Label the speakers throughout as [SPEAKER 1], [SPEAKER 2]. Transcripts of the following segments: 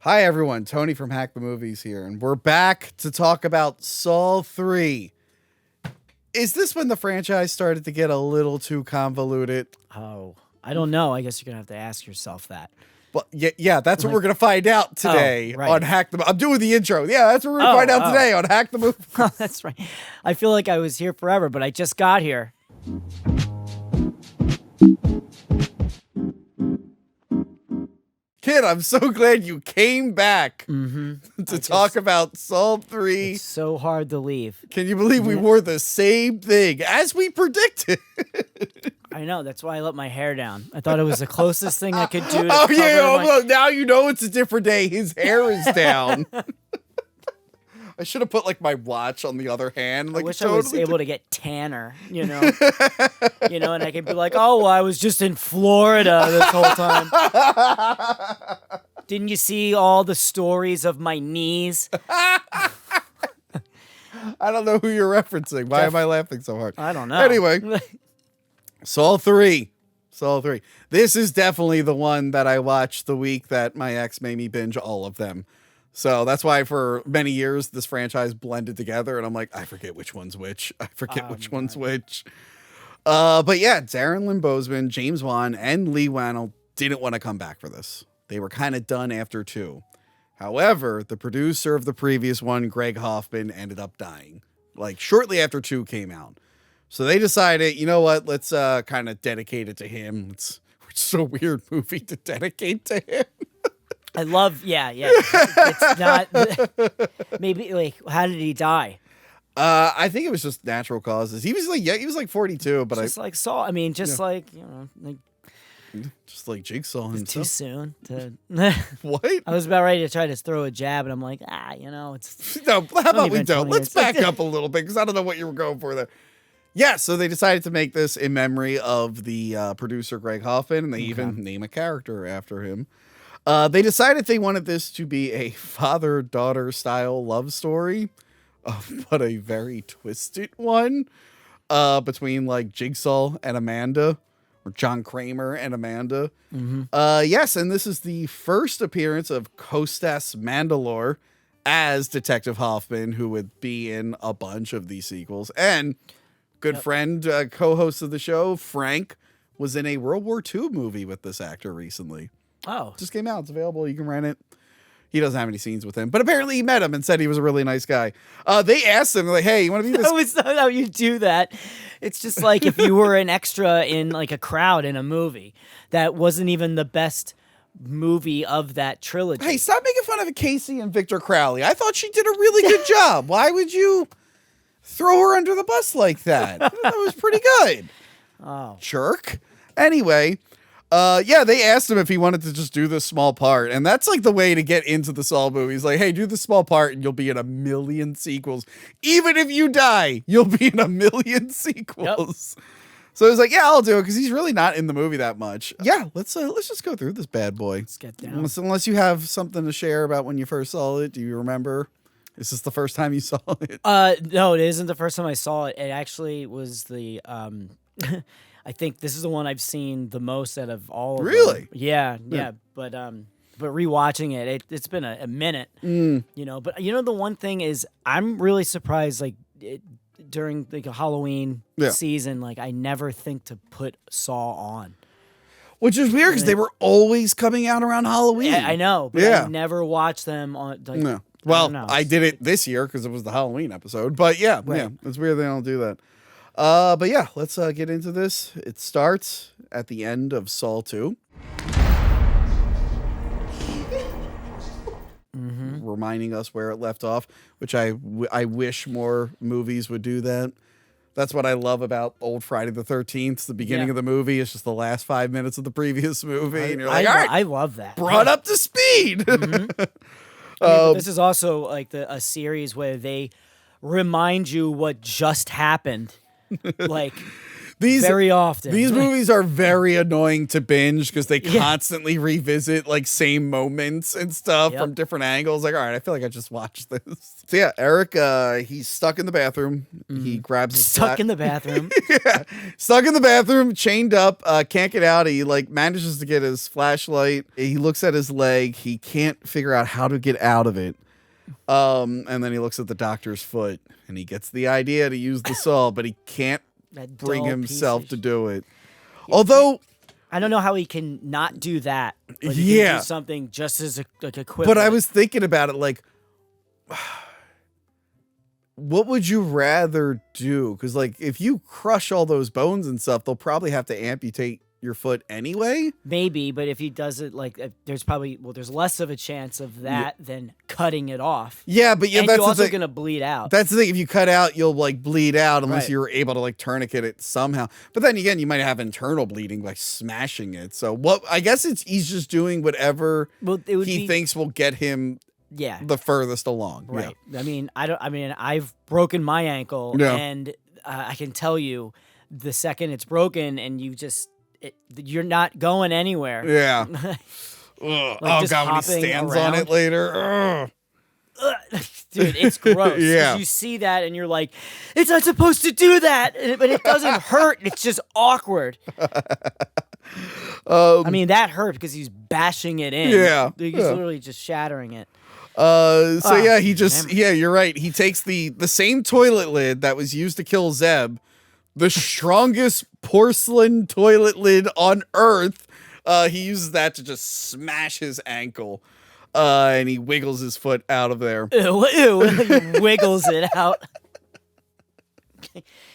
[SPEAKER 1] Hi, everyone. Tony from Hack the Movies here, and we're back to talk about Saw 3. Is this when the franchise started to get a little too convoluted?
[SPEAKER 2] Oh, I don't know. I guess you're going to have to ask yourself that.
[SPEAKER 1] Well, yeah, that's what we're going to find out today on Hack the Movie. I'm doing the intro. Yeah, that's what we're going to find out today on Hack the Movie.
[SPEAKER 2] Oh, that's right. I feel like I was here forever, but I just got here.
[SPEAKER 1] Kid, I'm so glad you came back to talk about Saw 3.
[SPEAKER 2] It's so hard to leave.
[SPEAKER 1] Can you believe we wore the same thing as we predicted?
[SPEAKER 2] I know. That's why I let my hair down. I thought it was the closest thing I could do to
[SPEAKER 1] well, now you know it's a different day. His hair is down. I should have put like my watch on the other hand. Like,
[SPEAKER 2] I wish I was able to get tanner, and I could be like, oh, well, I was just in Florida this whole time. Didn't you see all the stories of my knees?
[SPEAKER 1] I don't know who you're referencing. Why am I laughing so hard?
[SPEAKER 2] I don't know.
[SPEAKER 1] Anyway, Saw 3. Saw 3. This is definitely the one that I watched the week that my ex made me binge all of them. So that's why for many years this franchise blended together, and I'm like, I forget which one's which. But yeah, Darren Lynn Bousman, James Wan, and Lee Wannell didn't want to come back for this. They were kind of done after 2. However, the producer of the previous one, Greg Hoffman, ended up dying, like shortly after 2 came out. So they decided, you know what, let's kind of dedicate it to him. It's a weird movie to dedicate to him.
[SPEAKER 2] I love, yeah. It's not, maybe, like, how did he die?
[SPEAKER 1] I think it was just natural causes. He was like 42, but
[SPEAKER 2] just like Saw. I mean, just like,
[SPEAKER 1] just like Jigsaw himself.
[SPEAKER 2] Too soon to.
[SPEAKER 1] What?
[SPEAKER 2] I was about ready to try to throw a jab, and I'm like, it's.
[SPEAKER 1] No, how about we don't? Let's back up a little bit because I don't know what you were going for there. Yeah, so they decided to make this in memory of the producer Greg Hoffman, and they even name a character after him. They decided they wanted this to be a father-daughter style love story, but a very twisted one between like Jigsaw and Amanda, or John Kramer and Amanda. Yes, and this is the first appearance of Kostas Mandalore as Detective Hoffman, who would be in a bunch of these sequels. And good friend, co-host of the show, Frank, was in a World War II movie with this actor recently.
[SPEAKER 2] Oh.
[SPEAKER 1] Just came out. It's available. You can rent it. He doesn't have any scenes with him, but apparently he met him and said he was a really nice guy. They asked him, like, hey, you want to be this?
[SPEAKER 2] No, it's not how you do that. It's just like if you were an extra in like a crowd in a movie that wasn't even the best movie of that trilogy.
[SPEAKER 1] Hey, stop making fun of Casey and Victor Crowley. I thought she did a really good job. Why would you throw her under the bus like that? That was pretty good.
[SPEAKER 2] Oh.
[SPEAKER 1] Jerk. Anyway. They asked him if he wanted to just do this small part, and that's like the way to get into the Saw movies. Like, hey, do this small part and you'll be in a million sequels. Even if you die, you'll be in a million sequels. Yep. So he's like, yeah, I'll do it, because he's really not in the movie that much. Yeah, let's just go through this bad boy.
[SPEAKER 2] Let's get down.
[SPEAKER 1] Unless you have something to share about when you first saw it. Do you remember? Is this the first time you saw it?
[SPEAKER 2] No, it isn't the first time I saw it. It actually was the I think this is the one I've seen the most out of all of them.
[SPEAKER 1] Really?
[SPEAKER 2] Yeah. But rewatching it's been a minute, But the one thing is, I'm really surprised. Like during like a Halloween season, like I never think to put Saw on,
[SPEAKER 1] which is weird because they were always coming out around Halloween.
[SPEAKER 2] Yeah, I know. But I never watched them on. Like,
[SPEAKER 1] no. Well, I did it this year because it was the Halloween episode. But yeah, it's weird they don't do that. But yeah, let's get into this. It starts at the end of Saw 2. Reminding us where it left off, which I wish more movies would do that. That's what I love about old Friday the 13th. The beginning of the movie is just the last 5 minutes of the previous movie. And you're like, all right,
[SPEAKER 2] I love that.
[SPEAKER 1] Brought up to speed.
[SPEAKER 2] This is also like a series where they remind you what just happened. Like very often.
[SPEAKER 1] These movies are very annoying to binge because they constantly revisit like same moments and stuff from different angles. Like, all right, I feel like I just watched this. So yeah, Eric, he's stuck in the bathroom. He grabs his
[SPEAKER 2] stuck in the bathroom.
[SPEAKER 1] Stuck in the bathroom, chained up, can't get out. He like manages to get his flashlight. He looks at his leg. He can't figure out how to get out of it. And then he looks at the doctor's foot and he gets the idea to use the saw, but he can't bring himself to do it. Although
[SPEAKER 2] I don't know how he can not do that. But he can do something just as like equivalent.
[SPEAKER 1] But I was thinking about it, like, what would you rather do? Because like, if you crush all those bones and stuff, they'll probably have to amputate your foot anyway.
[SPEAKER 2] Maybe, but if he does it like there's less of a chance of that than cutting it off.
[SPEAKER 1] Yeah, but
[SPEAKER 2] and
[SPEAKER 1] that's
[SPEAKER 2] you're also gonna bleed out.
[SPEAKER 1] That's the thing. If you cut out, you'll like bleed out unless you're able to like tourniquet it somehow. But then again, you might have internal bleeding by smashing it. So what? I guess he's just doing whatever he thinks will get him the furthest along.
[SPEAKER 2] Right. Yeah. I've broken my ankle, and I can tell you, the second it's broken, and you're not going anywhere.
[SPEAKER 1] Yeah. Like oh god, when he stands on it later.
[SPEAKER 2] Dude, it's gross. Yeah. You see that and you're like, it's not supposed to do that. But it doesn't hurt. It's just awkward. That hurt because he's bashing it in. Yeah. He's literally just shattering it.
[SPEAKER 1] You're right. He takes the same toilet lid that was used to kill Zeb, the strongest porcelain toilet lid on Earth. He uses that to just smash his ankle, and he wiggles his foot out of there.
[SPEAKER 2] Ew. He wiggles it out.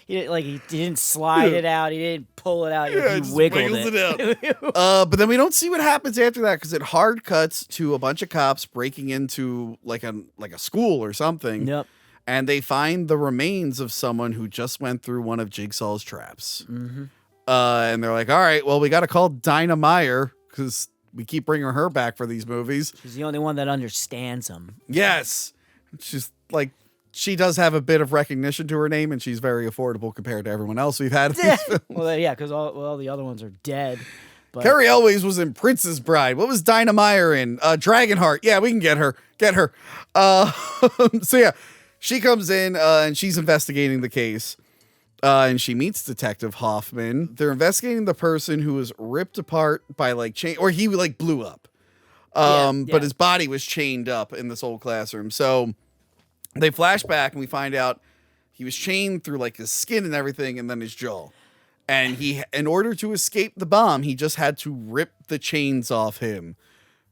[SPEAKER 2] He didn't slide it out. He didn't pull it out. He wiggled it
[SPEAKER 1] out. But then we don't see what happens after that because it hard cuts to a bunch of cops breaking into like a school or something.
[SPEAKER 2] Yep.
[SPEAKER 1] And they find the remains of someone who just went through one of Jigsaw's traps.
[SPEAKER 2] Mm-hmm.
[SPEAKER 1] And they're like, all right, well, we got to call Dinah Meyer because we keep bringing her back for these movies.
[SPEAKER 2] She's the only one that understands them.
[SPEAKER 1] Yes. She's like, she does have a bit of recognition to her name, and she's very affordable compared to everyone else we've had in these films.
[SPEAKER 2] Well, yeah, because all the other ones are dead.
[SPEAKER 1] But Carrie Elways was in Prince's Bride. What was Dinah Meyer in? Dragonheart. Yeah, we can get her. Get her. So yeah, she comes in and she's investigating the case. And she meets Detective Hoffman. They're investigating the person who was ripped apart by like chain, or he like blew up. But his body was chained up in this old classroom. So they flash back and we find out he was chained through like his skin and everything, and then his jaw. And in order to escape the bomb, he just had to rip the chains off him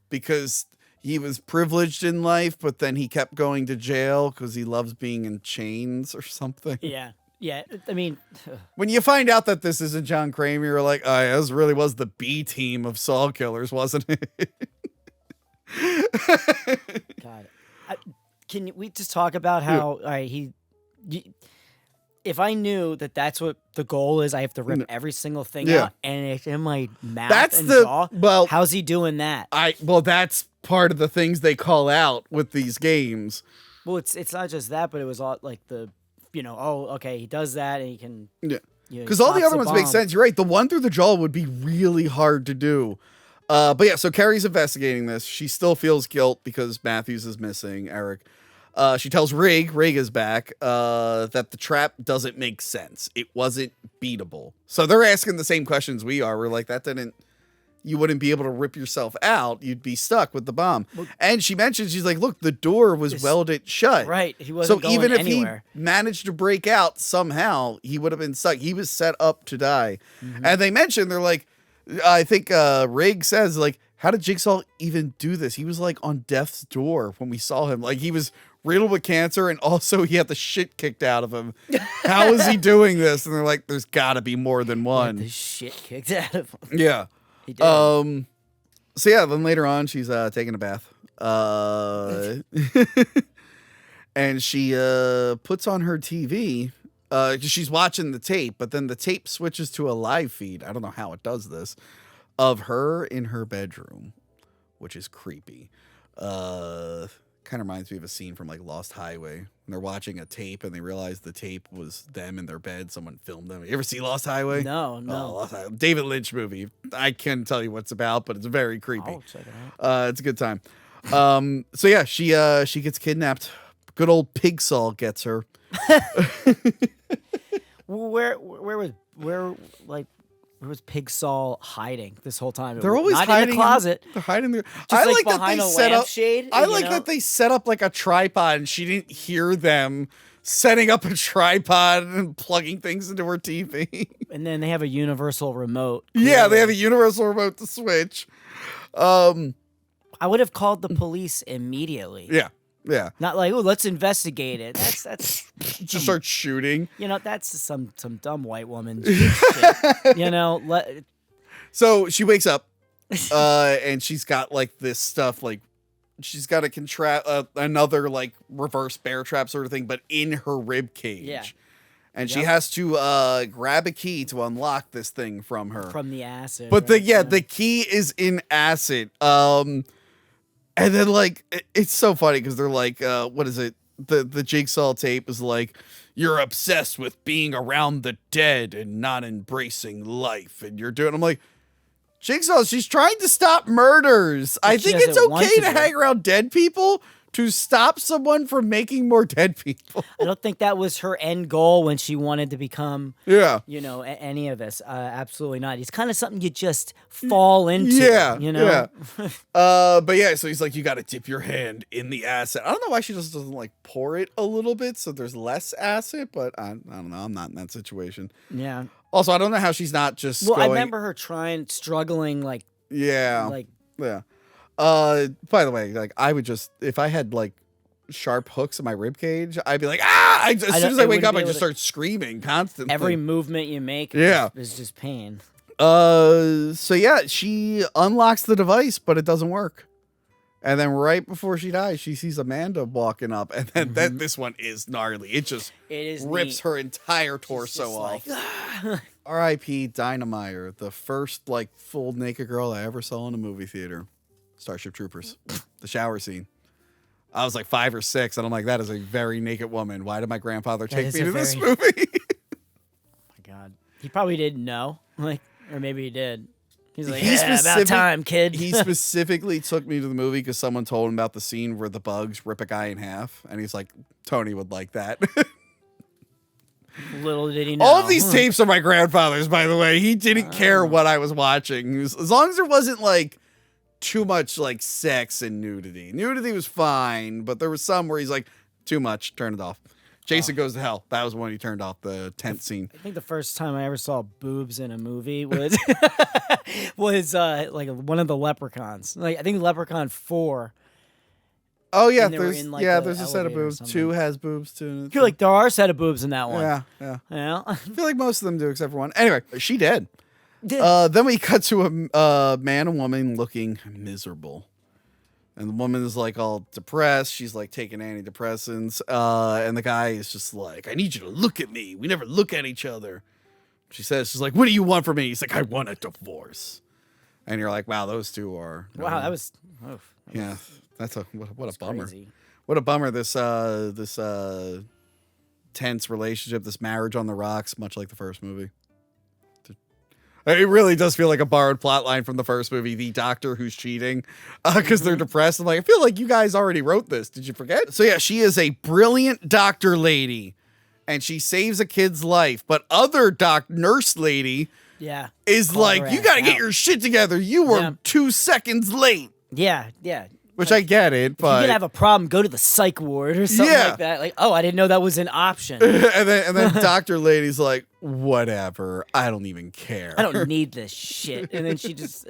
[SPEAKER 1] because he was privileged in life, but then he kept going to jail because he loves being in chains or something.
[SPEAKER 2] Yeah. Yeah, I mean,
[SPEAKER 1] when you find out that this isn't John Kramer, you're like, oh, yeah, this really was the B team of Saw killers, wasn't it?
[SPEAKER 2] God, can we just talk about how if I knew that that's what the goal is, I have to rip every single thing out, and it's in my mouth jaw. Well, how's he doing that?
[SPEAKER 1] That's part of the things they call out with these games.
[SPEAKER 2] Well, it's not just that, but it was all like he does that and he can. Yeah.
[SPEAKER 1] Because all the other ones make sense. You're right. The one through the jaw would be really hard to do. But yeah, so Carrie's investigating this. She still feels guilt because Matthews is missing, Eric. She tells Rig is back, that the trap doesn't make sense. It wasn't beatable. So they're asking the same questions we are. We're like, you wouldn't be able to rip yourself out. You'd be stuck with the bomb. Well, and she mentions, she's like, look, the door was welded shut.
[SPEAKER 2] Right. He wasn't going
[SPEAKER 1] even if
[SPEAKER 2] anywhere.
[SPEAKER 1] He managed to break out somehow, he would have been stuck. He was set up to die. Mm-hmm. And they mentioned, they're like, I think Rig says, like, how did Jigsaw even do this? He was like on death's door when we saw him. Like he was riddled with cancer and also he had the shit kicked out of him. How is he doing this? And they're like, there's got to be more than one.
[SPEAKER 2] The shit kicked out of him.
[SPEAKER 1] Yeah. So yeah, then later on she's taking a bath. And she puts on her TV because she's watching the tape, but then the tape switches to a live feed. I don't know how it does this, of her in her bedroom, which is creepy. Kind kind of reminds me of a scene from like Lost Highway when they're watching a tape and they realize the tape was them in their bed. Someone filmed them. You ever see Lost Highway?
[SPEAKER 2] No.
[SPEAKER 1] Lost Highway. David Lynch movie. I can't tell you what it's about, but it's very creepy.
[SPEAKER 2] I'll check it out.
[SPEAKER 1] It's a good time. So yeah, she gets kidnapped. Good old Pigsaw gets her.
[SPEAKER 2] Where was Pigsaw hiding this whole time?
[SPEAKER 1] They're always
[SPEAKER 2] not
[SPEAKER 1] hiding
[SPEAKER 2] in the closet.
[SPEAKER 1] They're hiding there.
[SPEAKER 2] Just
[SPEAKER 1] I
[SPEAKER 2] like
[SPEAKER 1] like
[SPEAKER 2] behind
[SPEAKER 1] that
[SPEAKER 2] a
[SPEAKER 1] they set up.
[SPEAKER 2] lampshade.
[SPEAKER 1] I like that they set up like a tripod, and she didn't hear them setting up a tripod and plugging things into her TV.
[SPEAKER 2] And then they have a universal remote.
[SPEAKER 1] Yeah, they have a universal remote to switch.
[SPEAKER 2] I would have called the police immediately.
[SPEAKER 1] Yeah.
[SPEAKER 2] Not like, oh, let's investigate it. That's
[SPEAKER 1] Just start shooting.
[SPEAKER 2] That's some dumb white woman shit.
[SPEAKER 1] So she wakes up, and she's got like this stuff, like she's got a another like reverse bear trap sort of thing, but in her rib cage.
[SPEAKER 2] Yeah.
[SPEAKER 1] And she has to grab a key to unlock this thing from her.
[SPEAKER 2] From the acid.
[SPEAKER 1] But the key is in acid. And then like it's so funny because they're like, what is it? The jigsaw tape is like, you're obsessed with being around the dead and not embracing life, and you're doing. I'm like, Jigsaw, she's trying to stop murders. I think it's okay to hang around dead people to stop someone from making more dead people.
[SPEAKER 2] I don't think that was her end goal when she wanted to become, any of this. Absolutely not. It's kind of something you just fall into.
[SPEAKER 1] Yeah. But yeah, so he's like, you got to dip your hand in the acid. I don't know why she just doesn't like pour it a little bit so there's less acid, but I don't know. I'm not in that situation.
[SPEAKER 2] Yeah.
[SPEAKER 1] Also, I don't know how she's not just.
[SPEAKER 2] Well, I remember her struggling, like.
[SPEAKER 1] Yeah.
[SPEAKER 2] Like.
[SPEAKER 1] Yeah. By the way, like I would just, if I had like sharp hooks in my rib cage, I'd be like, as soon as I wake up, I just start screaming constantly.
[SPEAKER 2] Every movement you make is just pain.
[SPEAKER 1] So yeah, she unlocks the device, but it doesn't work. And then right before she dies, she sees Amanda walking up, and then this one is gnarly. It rips her entire torso off. Like, R.I.P. Dinah Meyer, the first like full naked girl I ever saw in a movie theater. Starship Troopers, the shower scene. I was like 5 or 6, and I'm like, that is a very naked woman. Why did my grandfather take me to this movie?
[SPEAKER 2] Oh my God. He probably didn't know. Or maybe he did. He's like, about time, kid.
[SPEAKER 1] He specifically took me to the movie because someone told him about the scene where the bugs rip a guy in half. And he's like, Tony would like that.
[SPEAKER 2] Little did he know.
[SPEAKER 1] All of these tapes are my grandfather's, by the way. He didn't care what I was watching. As long as there wasn't like too much like sex and nudity. Nudity was fine, but there was some where he's like, too much, turn it off. Jason Goes to Hell. That was when he turned off the tent scene.
[SPEAKER 2] I think the first time I ever saw boobs in a movie was like one of the Leprechauns. Like I think Leprechaun 4.
[SPEAKER 1] Oh yeah, there's a set of boobs. 2 has boobs too.
[SPEAKER 2] I feel like there are a set of boobs in that one.
[SPEAKER 1] Yeah. I feel like most of them do except for one. Anyway, she did. Then we cut to a man and woman looking miserable. And the woman is like all depressed. She's like taking antidepressants. And the guy is just like, I need you to look at me. We never look at each other. She's like, what do you want from me? He's like, I want a divorce. And you're like, wow, those two are.
[SPEAKER 2] Wow, that was.
[SPEAKER 1] Yeah, that's what a bummer.
[SPEAKER 2] Crazy.
[SPEAKER 1] What a bummer. This tense relationship, this marriage on the rocks, much like the first movie. It really does feel like a borrowed plot line from the first movie, the doctor who's cheating because they're depressed. I'm like, I feel like you guys already wrote this. Did you forget? So yeah, she is a brilliant doctor lady, and she saves a kid's life. But other nurse lady is like, you got to get your shit together. You were 2 seconds late.
[SPEAKER 2] Yeah.
[SPEAKER 1] Which I get it, but
[SPEAKER 2] if you're gonna have a problem, go to the psych ward or something like that. Like, I didn't know that was an option.
[SPEAKER 1] and then Dr. Lady's like, whatever, I don't even care.
[SPEAKER 2] I don't need this shit. And then she just,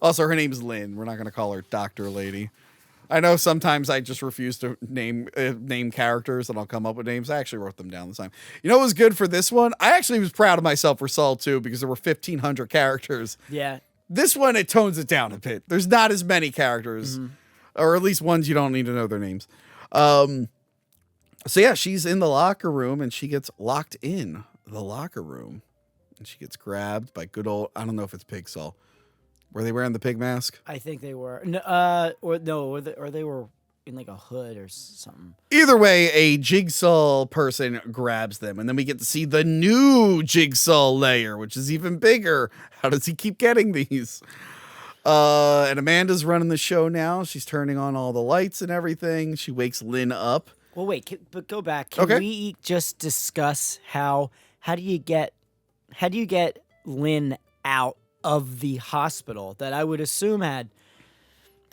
[SPEAKER 1] Also, her name's Lynn. We're not gonna call her Dr. Lady. I know sometimes I just refuse to name characters, and I'll come up with names. I actually wrote them down this time. You know what was good for this one? I actually was proud of myself for Saw 2 because there were 1,500 characters.
[SPEAKER 2] Yeah.
[SPEAKER 1] This one, it tones it down a bit. There's not as many characters. Or at least ones you don't need to know their names. So yeah, she's in the locker room and she gets locked in the locker room. And she gets grabbed by good old, I don't know if it's Pigsaw. Were they wearing the pig mask?
[SPEAKER 2] I think they were. Or they were in like a hood or something.
[SPEAKER 1] Either way, a jigsaw person grabs them, and then we get to see the new jigsaw layer, which is even bigger. How does he keep getting these? And Amanda's running the show now. She's turning on all the lights and everything. She wakes Lynn up.
[SPEAKER 2] Well, wait, but go back. Can we just discuss how do you get Lynn out of the hospital that I would assume had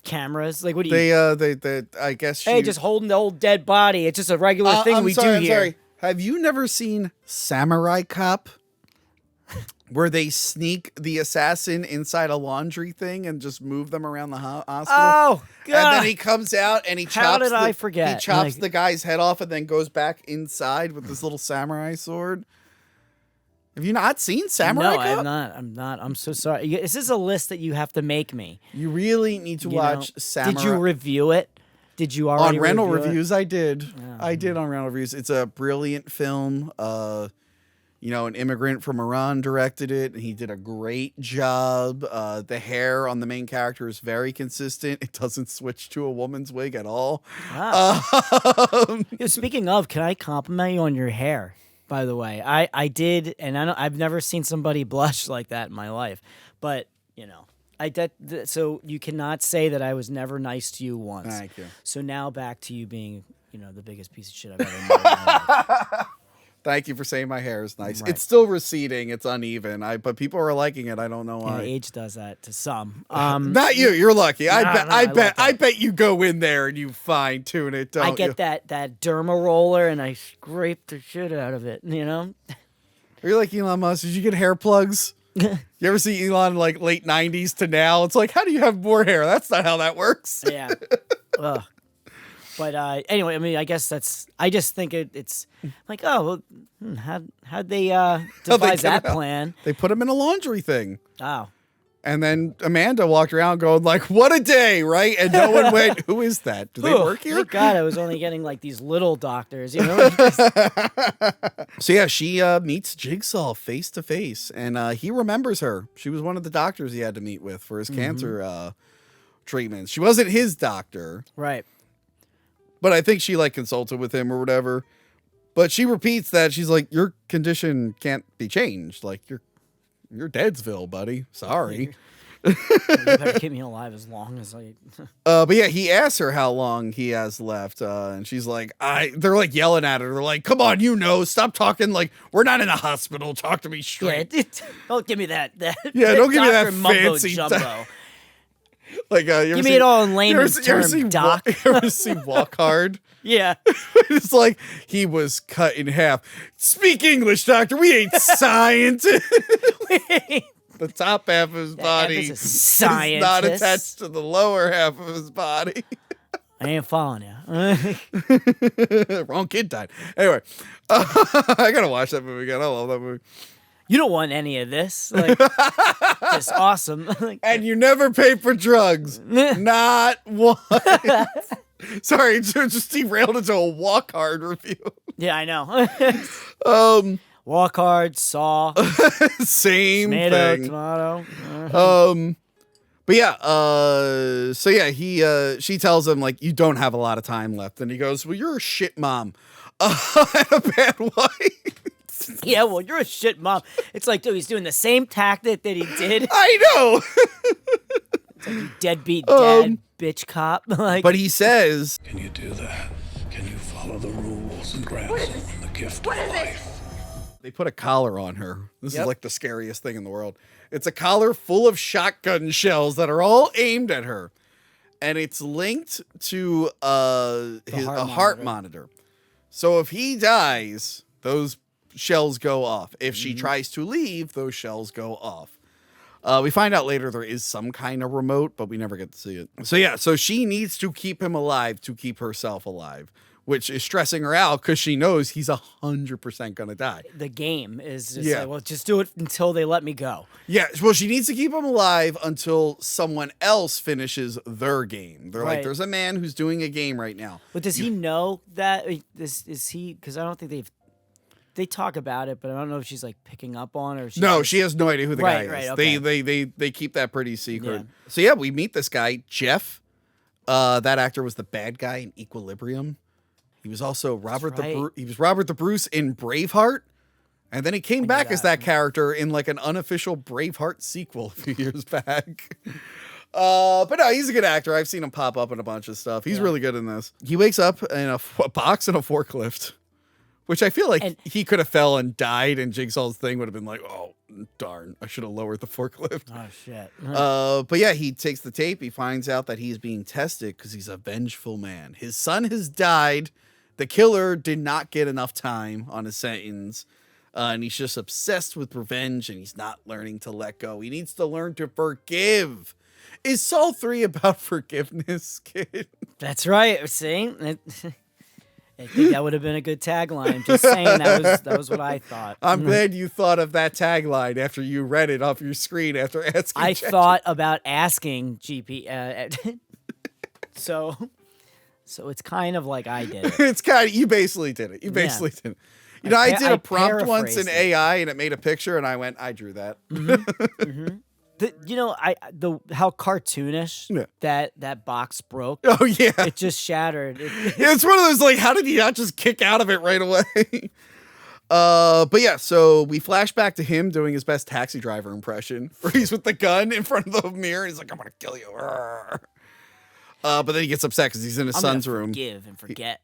[SPEAKER 2] cameras? Like, what do you?
[SPEAKER 1] They I guess.
[SPEAKER 2] Hey, just holding the old dead body. It's just a regular thing we do here. I'm sorry.
[SPEAKER 1] Have you never seen Samurai Cop? Where they sneak the assassin inside a laundry thing and just move them around the hospital.
[SPEAKER 2] Oh, God.
[SPEAKER 1] And then he comes out and he chops.
[SPEAKER 2] How did I forget?
[SPEAKER 1] He chops the guy's head off and then goes back inside with this little samurai sword. Have you not seen Samurai Cop?
[SPEAKER 2] No, I'm not. I'm so sorry. This is a list that you have to make me.
[SPEAKER 1] You really need to watch Samurai.
[SPEAKER 2] Did you review it? Did you already
[SPEAKER 1] on rental
[SPEAKER 2] review
[SPEAKER 1] reviews?
[SPEAKER 2] It?
[SPEAKER 1] I did.
[SPEAKER 2] Oh.
[SPEAKER 1] I did on rental reviews. It's a brilliant film. An immigrant from Iran directed it, and he did a great job. The hair on the main character is very consistent. It doesn't switch to a woman's wig at all.
[SPEAKER 2] Wow. Speaking of, can I compliment you on your hair? By the way, I did, and I've never seen somebody blush like that in my life. But so you cannot say that I was never nice to you once.
[SPEAKER 1] Thank you.
[SPEAKER 2] So now back to you being, the biggest piece of shit I've ever met in my life.
[SPEAKER 1] Thank you for saying my hair is nice.
[SPEAKER 2] Right.
[SPEAKER 1] It's still receding. It's uneven. But people are liking it. I don't know why.
[SPEAKER 2] Age does that to some.
[SPEAKER 1] Not you. You're lucky. I bet you go in there and you fine tune it. Don't
[SPEAKER 2] I get that derma roller and I scrape the shit out of it.
[SPEAKER 1] Are you like Elon Musk? Did you get hair plugs? You ever see Elon like late 90s to now? It's like, how do you have more hair? That's not how that works.
[SPEAKER 2] Yeah. Ugh. But anyway, I mean, I guess I just think it's like, oh, well, how'd they devise that plan?
[SPEAKER 1] They put him in a laundry thing.
[SPEAKER 2] Oh.
[SPEAKER 1] And then Amanda walked around going like, what a day, right? And no one went, who is that? Do they work here?
[SPEAKER 2] Thank God I was only getting like these little doctors,
[SPEAKER 1] So yeah, she meets Jigsaw face to face, and he remembers her. She was one of the doctors he had to meet with for his cancer treatments. She wasn't his doctor.
[SPEAKER 2] Right.
[SPEAKER 1] But I think she like consulted with him or whatever. But she repeats that she's like, your condition can't be changed. Like you're Deadsville, buddy. Sorry.
[SPEAKER 2] You better keep me alive as long as I.
[SPEAKER 1] But yeah, he asks her how long he has left, and she's like, they're like yelling at her. They're like, come on, stop talking. Like we're not in a hospital. Talk to me straight.
[SPEAKER 2] Yeah, don't give me that.
[SPEAKER 1] Yeah, don't give me that
[SPEAKER 2] mumbo
[SPEAKER 1] fancy
[SPEAKER 2] jumbo.
[SPEAKER 1] Like,
[SPEAKER 2] give me it all in layman's term, Doc.
[SPEAKER 1] You ever see Walk Hard?
[SPEAKER 2] Yeah.
[SPEAKER 1] It's like he was cut in half. Speak English, doctor. We ain't scientists. The top half of his body is not attached to the lower half of his body.
[SPEAKER 2] I ain't following you.
[SPEAKER 1] Wrong kid died. Anyway, I gotta watch that movie again. I love that movie.
[SPEAKER 2] You don't want any of this. Like, it's awesome.
[SPEAKER 1] And you never pay for drugs. Not one. Sorry, it just derailed into a Walk Hard review.
[SPEAKER 2] Yeah, I know. Walk Hard, Saw.
[SPEAKER 1] Same
[SPEAKER 2] tomato,
[SPEAKER 1] thing.
[SPEAKER 2] Tomato.
[SPEAKER 1] But yeah, so yeah, she tells him like, you don't have a lot of time left. And he goes, well, you're a shit mom. And a bad wife.
[SPEAKER 2] Yeah, well, you're a shit mom. It's like, dude, he's doing the same tactic that he did.
[SPEAKER 1] I know.
[SPEAKER 2] It's like you deadbeat dad, bitch cop. Like,
[SPEAKER 1] but he says,
[SPEAKER 3] can you do that? Can you follow the rules and grab someone the gift of life?
[SPEAKER 1] They put a collar on her. This is like the scariest thing in the world. It's a collar full of shotgun shells that are all aimed at her. And it's linked to a heart monitor. So if he dies, those shells go off. If she tries to leave, those shells go off. We find out later there is some kind of remote, but we never get to see it. So yeah, so she needs to keep him alive to keep herself alive, which is stressing her out because she knows he's 100% gonna die.
[SPEAKER 2] The game is just like, well, just do it until they let me go.
[SPEAKER 1] Yeah, well, she needs to keep him alive until someone else finishes their game. They're like, there's a man who's doing a game right now.
[SPEAKER 2] But does he know that? Is he? Because I don't think they talk about it, but I don't know if she's like picking up on or.
[SPEAKER 1] She has no idea who the guy is.
[SPEAKER 2] Right, okay.
[SPEAKER 1] They keep that pretty secret. Yeah. So yeah, we meet this guy, Jeff. That actor was the bad guy in Equilibrium. He was also Robert the Bruce in Braveheart. And then he came back as that character in like an unofficial Braveheart sequel a few years back. But no, he's a good actor. I've seen him pop up in a bunch of stuff. He's really good in this. He wakes up in a box and a forklift, which I feel like he could have fell and died, and Jigsaw's thing would have been like, oh, darn, I should have lowered the forklift.
[SPEAKER 2] Oh, shit.
[SPEAKER 1] But yeah, he takes the tape. He finds out that he's being tested because he's a vengeful man. His son has died. The killer did not get enough time on his sentence. And he's just obsessed with revenge, and he's not learning to let go. He needs to learn to forgive. Is Saw 3 about forgiveness, kid?
[SPEAKER 2] That's right. See? I think that would have been a good tagline. Just saying, that was what I thought.
[SPEAKER 1] I'm glad you thought of that tagline after you read it off your screen after asking.
[SPEAKER 2] I thought about asking GP. So it's kind of like I did it.
[SPEAKER 1] It's kind of, you basically did it. You basically did it. You know, I did a prompt once in AI, and it made a picture, and I went, I drew that.
[SPEAKER 2] How cartoonish that box broke.
[SPEAKER 1] Oh yeah,
[SPEAKER 2] it just shattered.
[SPEAKER 1] It's one of those like, how did he not just kick out of it right away? But yeah, so we flash back to him doing his best taxi driver impression, where he's with the gun in front of the mirror, and he's like, "I'm gonna kill you." But then he gets upset because he's in his son's room.
[SPEAKER 2] Forgive and forget.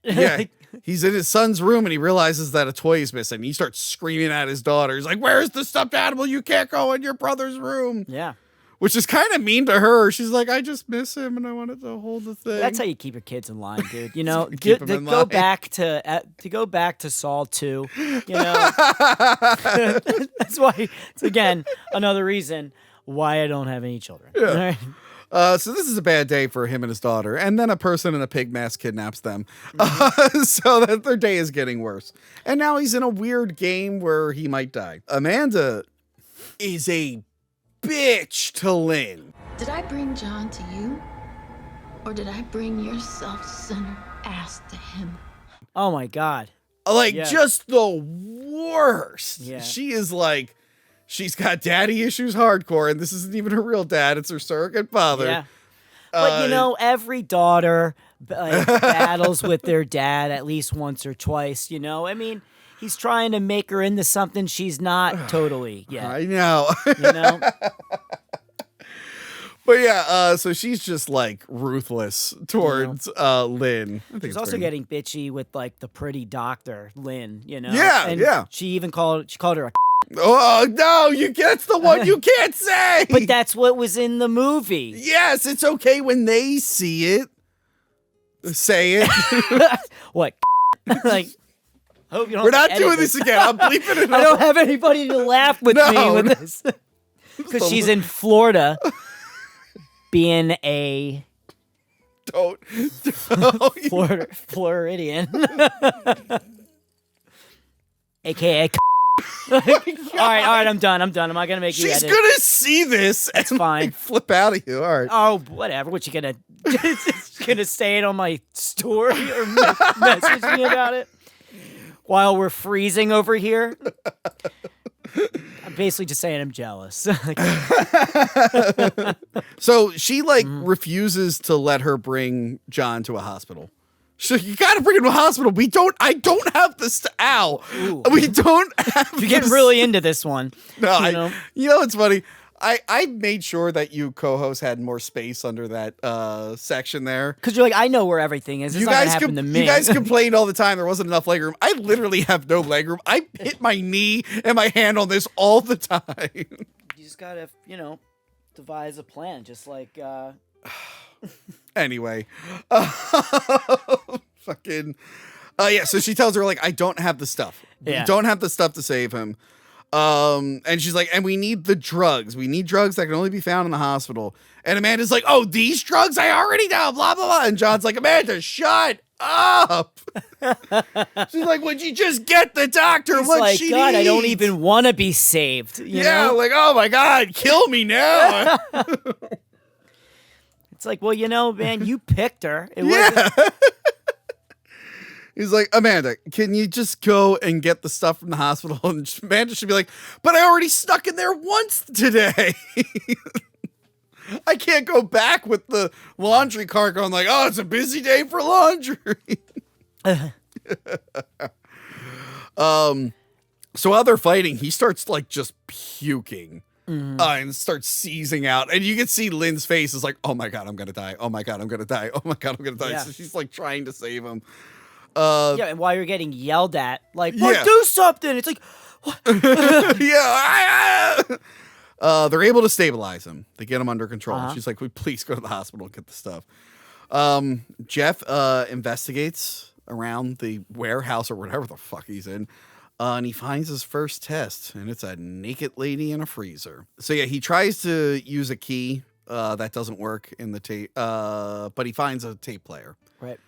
[SPEAKER 1] He's in his son's room and he realizes that a toy is missing. He starts screaming at his daughter. He's like, "Where's the stuffed animal? You can't go in your brother's room."
[SPEAKER 2] Yeah.
[SPEAKER 1] Which is kind of mean to her. She's like, "I just miss him and I wanted to hold the thing."
[SPEAKER 2] That's how you keep your kids in line, dude. You know, to go back to Saw 2. You know, that's why. It's again another reason why I don't have any children.
[SPEAKER 1] Yeah.
[SPEAKER 2] Right?
[SPEAKER 1] So this is a bad day for him and his daughter, and then a person in a pig mask kidnaps them. So that their day is getting worse. And now he's in a weird game where he might die. Amanda is a bitch to Lynn.
[SPEAKER 4] Did I bring John to you? Or did I bring your self-centered ass to him?
[SPEAKER 2] Oh my God.
[SPEAKER 1] Like, just the worst.
[SPEAKER 2] Yeah.
[SPEAKER 1] She is like, she's got daddy issues hardcore, and this isn't even her real dad. It's her surrogate father.
[SPEAKER 2] Yeah. But, you know, every daughter battles with their dad at least once or twice, you know? I mean, he's trying to make her into something she's not totally yet.
[SPEAKER 1] I know.
[SPEAKER 2] You know?
[SPEAKER 1] But yeah, so she's just, like, ruthless towards Lynn.
[SPEAKER 2] She's also getting bitchy with, like, the pretty doctor, Lynn, you know?
[SPEAKER 1] Yeah,
[SPEAKER 2] and she even called her a
[SPEAKER 1] Oh, no, that's the one you can't say.
[SPEAKER 2] But that's what was in the movie.
[SPEAKER 1] Yes, it's okay when they see it. Say it.
[SPEAKER 2] What? Like, hope you don't
[SPEAKER 1] We're not doing this again. I'm bleeping it.
[SPEAKER 2] I don't have anybody to laugh with me with this. Because she's in Florida being a Floridian. AKA all right, I'm done. I'm not gonna make you
[SPEAKER 1] She's
[SPEAKER 2] edit.
[SPEAKER 1] gonna see this.
[SPEAKER 2] That's
[SPEAKER 1] and
[SPEAKER 2] fine.
[SPEAKER 1] Like, flip out of you. All right.
[SPEAKER 2] Oh, whatever. What you gonna gonna say it on my story or message me about it while we're freezing over here? I'm basically just saying I'm jealous.
[SPEAKER 1] So she refuses to let her bring John to a hospital. You gotta bring him to a hospital. I don't have this. Ow.
[SPEAKER 2] Ooh.
[SPEAKER 1] We don't have
[SPEAKER 2] You're getting really into this one.
[SPEAKER 1] No, you know what's funny? I made sure that you co-hosts had more space under that section there.
[SPEAKER 2] Because you're like, I know where everything is. It's not gonna happen to me.
[SPEAKER 1] You guys complained all the time there wasn't enough legroom. I literally have no legroom. I hit my knee and my hand on this all the time.
[SPEAKER 2] You just gotta, devise a plan. Just like...
[SPEAKER 1] Anyway, fucking, so she tells her, like, I don't have the stuff.
[SPEAKER 2] Yeah.
[SPEAKER 1] We don't have the stuff to save him. And she's like, and we need the drugs. We need drugs that can only be found in the hospital. And Amanda's like, oh, these drugs? I already know, blah, blah, blah. And John's like, Amanda, shut up. She's like, would you just get the doctor
[SPEAKER 2] He's
[SPEAKER 1] what
[SPEAKER 2] like,
[SPEAKER 1] she
[SPEAKER 2] God,
[SPEAKER 1] needs?
[SPEAKER 2] I don't even want to be saved. You know?
[SPEAKER 1] Like, oh my God, kill me now.
[SPEAKER 2] It's like, well, man, you picked her.
[SPEAKER 1] He's like, Amanda, can you just go and get the stuff from the hospital? And Amanda should be like, but I already stuck in there once today. I can't go back with the laundry cart going like, oh, it's a busy day for laundry. So while they're fighting, he starts like just puking and starts seizing out. And you can see Lynn's face is like, oh my God, I'm going to die. Oh my God, I'm going to die. Oh my God, I'm going to die.
[SPEAKER 2] Yeah.
[SPEAKER 1] So she's like trying to save him.
[SPEAKER 2] Yeah, and while you're getting yelled at, like, well, do something. It's like, what?
[SPEAKER 1] They're able to stabilize him. They get him under control. She's like, please go to the hospital and get the stuff. Jeff investigates around the warehouse or whatever the fuck he's in. And he finds his first test, and it's a naked lady in a freezer. So yeah, he tries to use a key that doesn't work in the tape, but he finds a tape player.
[SPEAKER 2] Right.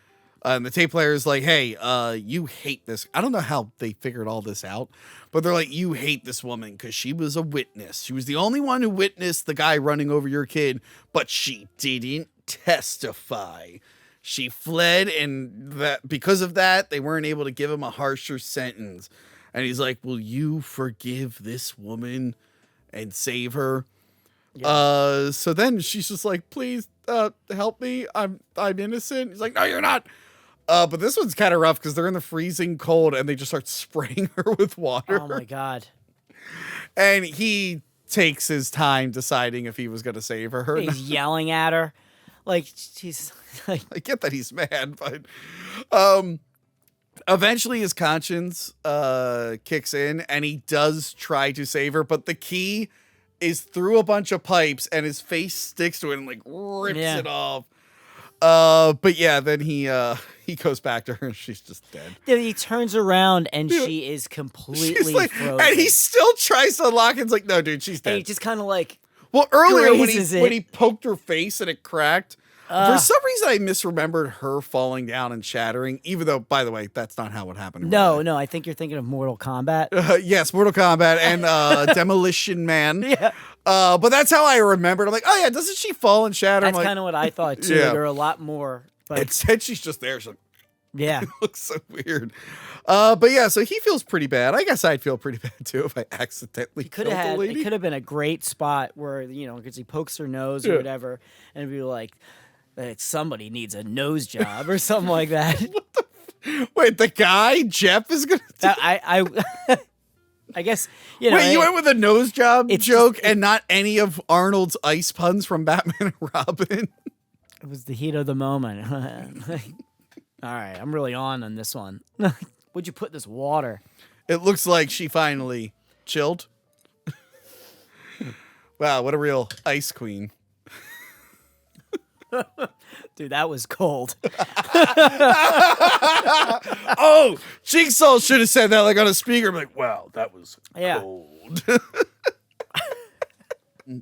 [SPEAKER 1] And the tape player is like, hey, you hate this. I don't know how they figured all this out, but they're like, you hate this woman because she was a witness. She was the only one who witnessed the guy running over your kid, but she didn't testify. She fled, and that because of that, they weren't able to give him a harsher sentence. And he's like, will you forgive this woman and save her? Yeah. So then she's just like, please help me. I'm innocent. He's like, no, you're not. But this one's kind of rough because they're in the freezing cold and they just start spraying her with water.
[SPEAKER 2] Oh my God.
[SPEAKER 1] And he takes his time deciding if he was going to save her.
[SPEAKER 2] He's yelling at her. Like, she's like,
[SPEAKER 1] I get that he's mad, but eventually his conscience kicks in and he does try to save her, but the key is through a bunch of pipes and his face sticks to it and like rips it off. But yeah, then he goes back to her and she's just dead.
[SPEAKER 2] Then he turns around and she is completely
[SPEAKER 1] like,
[SPEAKER 2] frozen.
[SPEAKER 1] and he still tries to unlock it. It's like, no, dude, she's dead.
[SPEAKER 2] And he just kind of like,
[SPEAKER 1] well, earlier
[SPEAKER 2] grazes
[SPEAKER 1] when he poked her face and it cracked, for some reason I misremembered her falling down and shattering, even though, by the way, that's not how it happened.
[SPEAKER 2] No, I think you're thinking of Mortal Kombat.
[SPEAKER 1] Yes, Mortal Kombat and Demolition Man.
[SPEAKER 2] Yeah.
[SPEAKER 1] But that's how I remembered. I'm like, oh yeah, doesn't she fall and shatter?
[SPEAKER 2] That's
[SPEAKER 1] like,
[SPEAKER 2] kind of what I thought too.
[SPEAKER 1] Yeah.
[SPEAKER 2] There are a lot more. But
[SPEAKER 1] instead, she's just there. She's like,
[SPEAKER 2] yeah.
[SPEAKER 1] it looks so weird. But yeah, so he feels pretty bad. I guess I'd feel pretty bad too if I accidentally killed a lady.
[SPEAKER 2] It could have been a great spot where, because he pokes her nose or whatever, and it'd be like somebody needs a nose job or something like that.
[SPEAKER 1] Wait, the guy Jeff is gonna do
[SPEAKER 2] I guess
[SPEAKER 1] Wait, you went with a nose job joke and not any of Arnold's ice puns from Batman and Robin.
[SPEAKER 2] It was the heat of the moment. All right, I'm really on this one. What'd you put in this water?
[SPEAKER 1] It looks like she finally chilled. Wow, what a real ice queen.
[SPEAKER 2] Dude, that was cold.
[SPEAKER 1] Oh, Jigsaw should have said that like on a speaker. I'm like, wow, that was cold.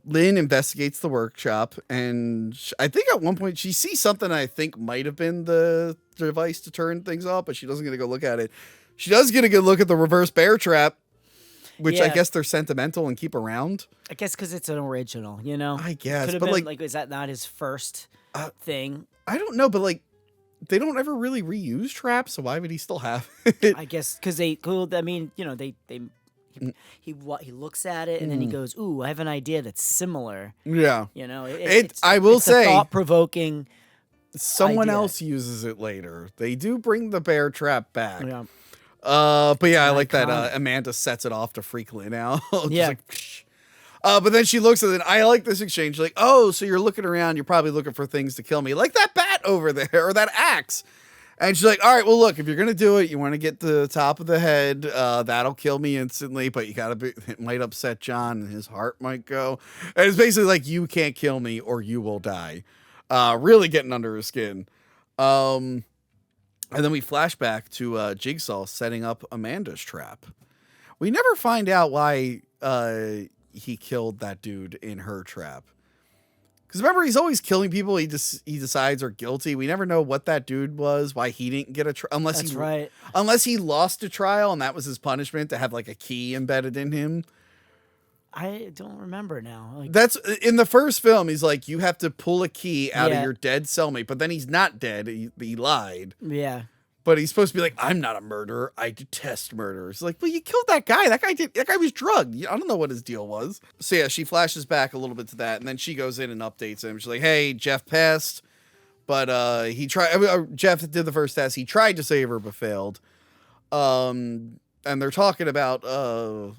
[SPEAKER 1] Lynn investigates the workshop, and I think at one point she sees something I think might have been the device to turn things off, but she doesn't get to go look at it. She does get a good look at the reverse bear trap, which I guess they're sentimental and keep around.
[SPEAKER 2] I guess because it's an original,
[SPEAKER 1] I guess.
[SPEAKER 2] Could have
[SPEAKER 1] but
[SPEAKER 2] been like, is that not his first thing?
[SPEAKER 1] I don't know, but like, they don't ever really reuse traps, so why would he still have it?
[SPEAKER 2] I guess because they he looks at it and then he goes, "Ooh, I have an idea that's similar."
[SPEAKER 1] Yeah,
[SPEAKER 2] it's
[SPEAKER 1] I will say,
[SPEAKER 2] thought-provoking.
[SPEAKER 1] Someone else uses it later. They do bring the bear trap back.
[SPEAKER 2] Yeah.
[SPEAKER 1] But yeah, I like that Amanda sets it off to freak Lynn out.
[SPEAKER 2] Yeah.
[SPEAKER 1] Like, psh. But then she looks at it, and I like this exchange. Like, oh, so you're looking around. You're probably looking for things to kill me. Like that bat over there, or that axe. And she's like, all right, well, look, if you're going to do it, you want to get to the top of the head. That'll kill me instantly, but it might upset John, and his heart might go. And it's basically like, you can't kill me, or you will die. Really getting under his skin. And then we flash back to Jigsaw setting up Amanda's trap. We never find out why he killed that dude in her trap. Because remember, he's always killing people he decides are guilty. We never know what that dude was, why he didn't get a trial. Unless he lost a trial and that was his punishment, to have like a key embedded in him.
[SPEAKER 2] I don't remember now. Like,
[SPEAKER 1] that's in the first film. He's like, you have to pull a key out of your dead cellmate, but then he's not dead. He lied.
[SPEAKER 2] Yeah.
[SPEAKER 1] But he's supposed to be like, I'm not a murderer. I detest murderers. Like, well, you killed that guy. That guy was drugged. I don't know what his deal was. So yeah, she flashes back a little bit to that, and then she goes in and updates him. She's like, hey, Jeff passed, but Jeff did the first test. He tried to save her, but failed. And they're talking about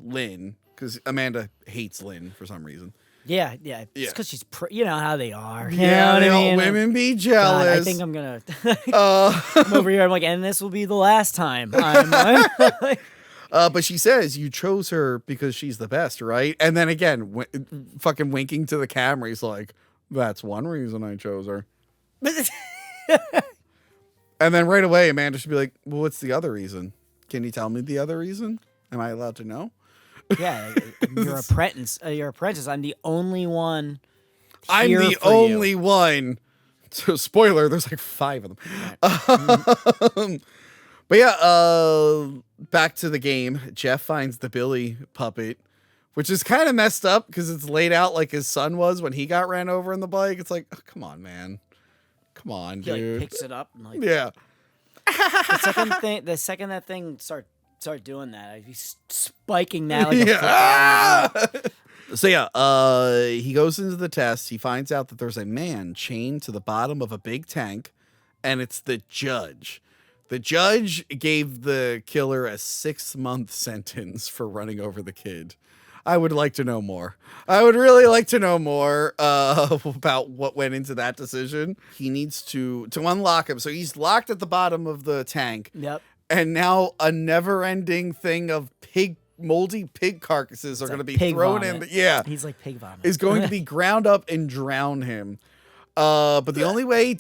[SPEAKER 1] Lynn, because Amanda hates Lynn for some reason.
[SPEAKER 2] Yeah. It's because she's, you know how they are. You
[SPEAKER 1] Yeah,
[SPEAKER 2] know what I mean?
[SPEAKER 1] Women be jealous.
[SPEAKER 2] God, I think I'm gonna I'm over here. I'm like, and this will be the last time.
[SPEAKER 1] But she says you chose her because she's the best, right? And then again, fucking winking to the camera, he's like, "That's one reason I chose her." And then right away, Amanda should be like, "Well, what's the other reason? Can you tell me the other reason? Am I allowed to know?"
[SPEAKER 2] Yeah, you're apprentice. I'm the only one.
[SPEAKER 1] I'm the only one. So, spoiler: there's like 5 of them. Right. But yeah, back to the game. Jeff finds the Billy puppet, which is kind of messed up because it's laid out like his son was when he got ran over in the bike. It's like, oh, come on, man. Come on, dude.
[SPEAKER 2] He like picks it up. And like,
[SPEAKER 1] yeah.
[SPEAKER 2] The second that thing start doing that, he's spiking that like a foot.
[SPEAKER 1] So yeah, he goes into the test. He finds out that there's a man chained to the bottom of a big tank, and it's the judge. The judge gave the killer a 6-month sentence for running over the kid. I would like to know more. I would really like to know more about what went into that decision. He needs to unlock him. So he's locked at the bottom of the tank.
[SPEAKER 2] Yep.
[SPEAKER 1] And now a never-ending thing of moldy pig carcasses are going to be thrown in. Yeah.
[SPEAKER 2] He's like pig vomit.
[SPEAKER 1] Is going to be ground up and drown him. But the only way,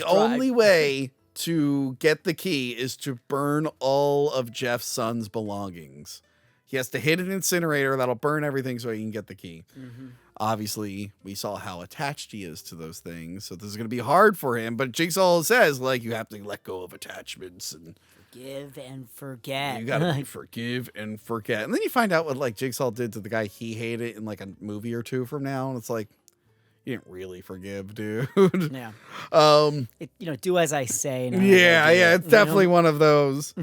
[SPEAKER 1] only way to get the key is to burn all of Jeff's son's belongings. He has to hit an incinerator that'll burn everything so he can get the key. Mm-hmm. Obviously, we saw how attached he is to those things, so this is going to be hard for him. But Jigsaw says, like, you have to let go of attachments and
[SPEAKER 2] forgive and forget.
[SPEAKER 1] You gotta forgive and forget. And then you find out what like Jigsaw did to the guy he hated in like a movie or 2 from now, and it's like, you didn't really forgive, dude.
[SPEAKER 2] Yeah. Do as I say.
[SPEAKER 1] Yeah, it's definitely one of those.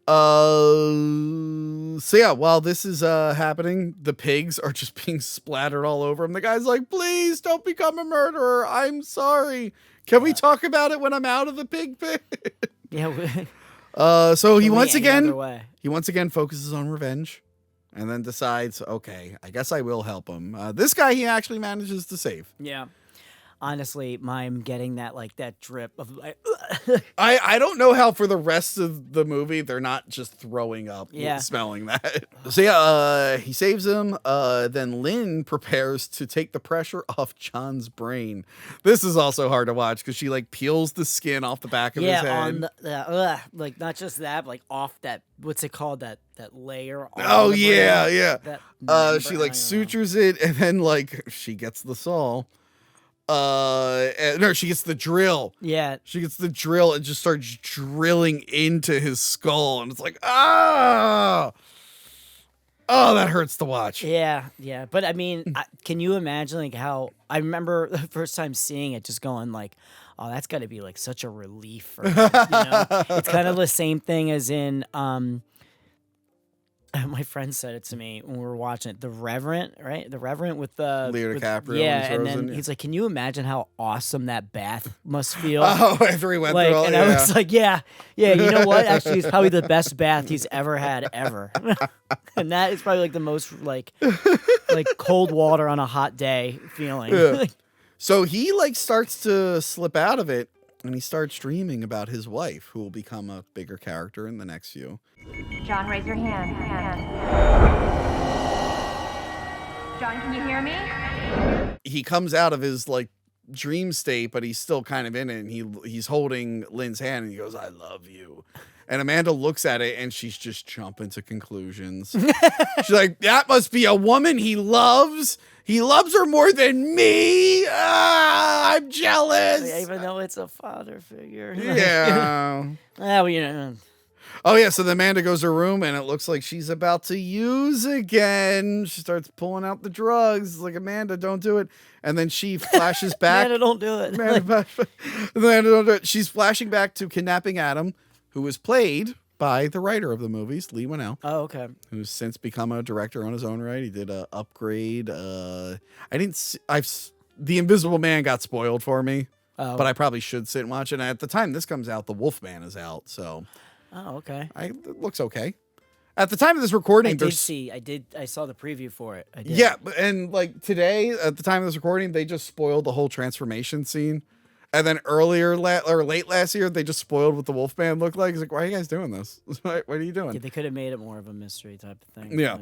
[SPEAKER 1] So yeah, while this is happening, the pigs are just being splattered all over him. The guy's like, please don't become a murderer. I'm sorry. Can we talk about it when I'm out of the pig pit?
[SPEAKER 2] Yeah.
[SPEAKER 1] So he once again focuses on revenge and then decides, okay, I guess I will help him. This guy he actually manages to save.
[SPEAKER 2] Yeah. Honestly, I'm getting that drip of like.
[SPEAKER 1] I don't know how for the rest of the movie they're not just throwing up, smelling that. So yeah, he saves him. Then Lynn prepares to take the pressure off John's brain. This is also hard to watch because she like peels the skin off the back of his head.
[SPEAKER 2] On like not just that, but like off that. What's it called? That layer.
[SPEAKER 1] Oh yeah. She like sutures it, and then like she gets the saw. No, she gets the drill.
[SPEAKER 2] Yeah.
[SPEAKER 1] She gets the drill and just starts drilling into his skull. And it's like, oh, that hurts to watch.
[SPEAKER 2] Yeah. But I mean, can you imagine like how I remember the first time seeing it just going like, oh, that's got to be like such a relief for her, It's kind of the same thing as in, my friend said it to me when we were watching it. The Reverend, right? The Reverend with the
[SPEAKER 1] Leo DiCaprio.
[SPEAKER 2] And then he's like, "Can you imagine how awesome that bath must feel?"
[SPEAKER 1] Oh, after he went through all.
[SPEAKER 2] And I was like, "Yeah. You know what? Actually, it's probably the best bath he's ever had ever." And that is probably like the most like cold water on a hot day feeling.
[SPEAKER 1] Yeah. So he like starts to slip out of it, and he starts dreaming about his wife, who will become a bigger character in the next few.
[SPEAKER 5] John, raise your hand. John, can you hear me?
[SPEAKER 1] He comes out of his like dream state, but he's still kind of in it, and he's holding Lynn's hand, and he goes, "I love you." And Amanda looks at it, and she's just jumping to conclusions. She's like, "That must be a woman he loves. He loves her more than me. I'm jealous."
[SPEAKER 2] Yeah, even though it's a father figure.
[SPEAKER 1] Yeah. Oh, yeah, so the Amanda goes to her room, and it looks like she's about to use again. She starts pulling out the drugs. It's like, Amanda, don't do it. And then she flashes back.
[SPEAKER 2] Amanda, don't do it.
[SPEAKER 1] Amanda, don't do it. She's flashing back to kidnapping Adam, who was played by the writer of the movies, Lee Winnell.
[SPEAKER 2] Oh, okay.
[SPEAKER 1] Who's since become a director on his own right. He did Upgrade. The Invisible Man got spoiled for me, but I probably should sit and watch it. And at the time this comes out, The Wolfman is out, so
[SPEAKER 2] okay.
[SPEAKER 1] It looks okay. At the time of this recording,
[SPEAKER 2] I saw the preview for it. I did.
[SPEAKER 1] Yeah, and like today, at the time of this recording, they just spoiled the whole transformation scene. And then late last year, they just spoiled what the Wolfman looked like. It's like, why are you guys doing this? What are you doing?
[SPEAKER 2] Yeah, they could have made it more of a mystery type of thing.
[SPEAKER 1] Yeah.